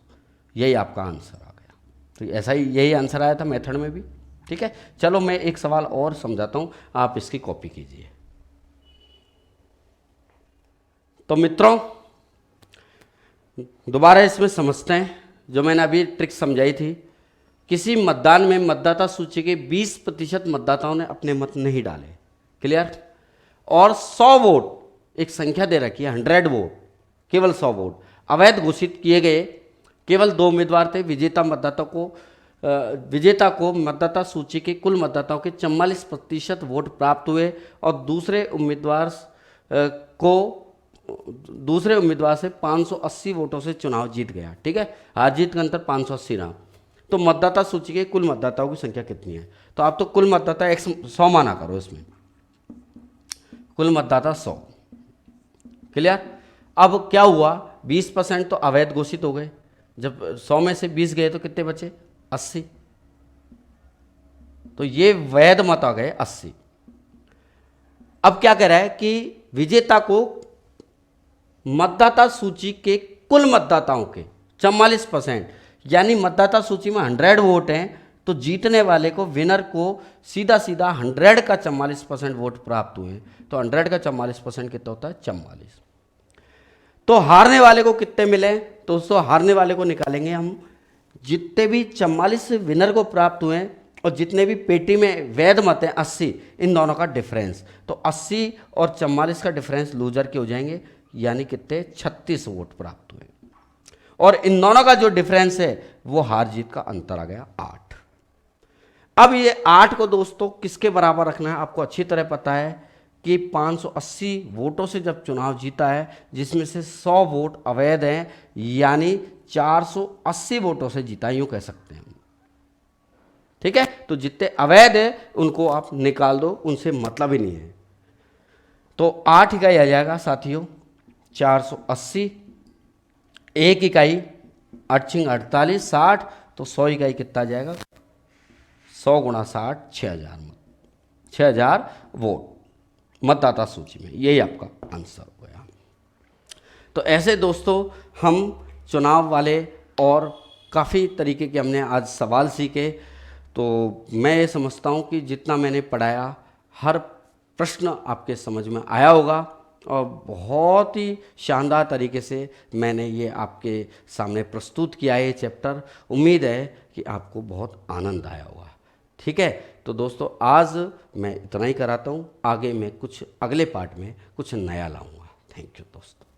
यही आपका आंसर आ गया। तो ऐसा ही यही आंसर आया था मेथड में भी। ठीक है, चलो मैं एक सवाल और समझाता हूँ, आप इसकी कॉपी कीजिए। तो मित्रों दोबारा इसमें समझते हैं जो मैंने अभी ट्रिक समझाई थी। किसी मतदान में मतदाता सूची के 20% मतदाताओं ने अपने मत नहीं डाले, क्लियर, और 100 वोट, एक संख्या दे रखी है 100 वोट, केवल 100 वोट अवैध घोषित किए गए। केवल 2 उम्मीदवार थे। विजेता को मतदाता सूची के कुल मतदाताओं के 44% वोट प्राप्त हुए और दूसरे उम्मीदवार से 580 वोटों से चुनाव जीत गया। ठीक है, हार जीत का अंतर 580 रहा। तो मतदाता सूची के कुल मतदाताओं की संख्या कितनी है? तो आप तो कुल मतदाता 100 माना करो, इसमें कुल मतदाता 100, क्लियर। अब क्या हुआ? 20% तो अवैध घोषित हो गए। जब 100 में से 20 गए तो कितने बचे? 80। तो ये वैध मत आ गए 80। अब क्या कह रहा है कि विजेता को मतदाता सूची के कुल मतदाताओं के 44%, यानी मतदाता सूची में 100 वोट हैं, तो जीतने वाले को, विनर को सीधा सीधा 100 का 44% वोट प्राप्त हुए। तो 100 का 44% कितना होता है? 44। तो हारने वाले को कितने मिले? तो उसको हारने वाले को निकालेंगे हम। जितने भी 44 विनर को प्राप्त हुए और जितने भी पेटी में वैध मत हैं 80, इन दोनों का डिफरेंस। तो 80 और 44 का डिफरेंस लूजर के हो जाएंगे, यानी कितने 36 वोट प्राप्त हुए। और इन दोनों का जो डिफरेंस है वो हार जीत का अंतर आ गया 8। अब ये 8 को दोस्तों किसके बराबर रखना है, आपको अच्छी तरह पता है कि 580 वोटों से जब चुनाव जीता है, जिसमें से 100 वोट अवैध हैं, यानी 480 वोटों से जीता, यूं कह सकते हैं। ठीक है, तो जितने अवैध है उनको आप निकाल दो, उनसे मतलब ही नहीं है। तो 8 इकाई आ जाएगा साथियों 480, 1 इकाई 8 48 60, तो 100 इकाई कितना आ जाएगा, 100 गुणा 60 6000 मत, 6000 वोट मतदाता सूची में, यही आपका आंसर हो गया। तो ऐसे दोस्तों हम चुनाव वाले और काफ़ी तरीके के हमने आज सवाल सीखे। तो मैं ये समझता हूँ कि जितना मैंने पढ़ाया हर प्रश्न आपके समझ में आया होगा, और बहुत ही शानदार तरीके से मैंने ये आपके सामने प्रस्तुत किया है ये चैप्टर। उम्मीद है कि आपको बहुत आनंद आया होगा। ठीक है, तो दोस्तों आज मैं इतना ही कराता हूँ, आगे मैं कुछ अगले पार्ट में कुछ नया लाऊंगा। थैंक यू दोस्तों।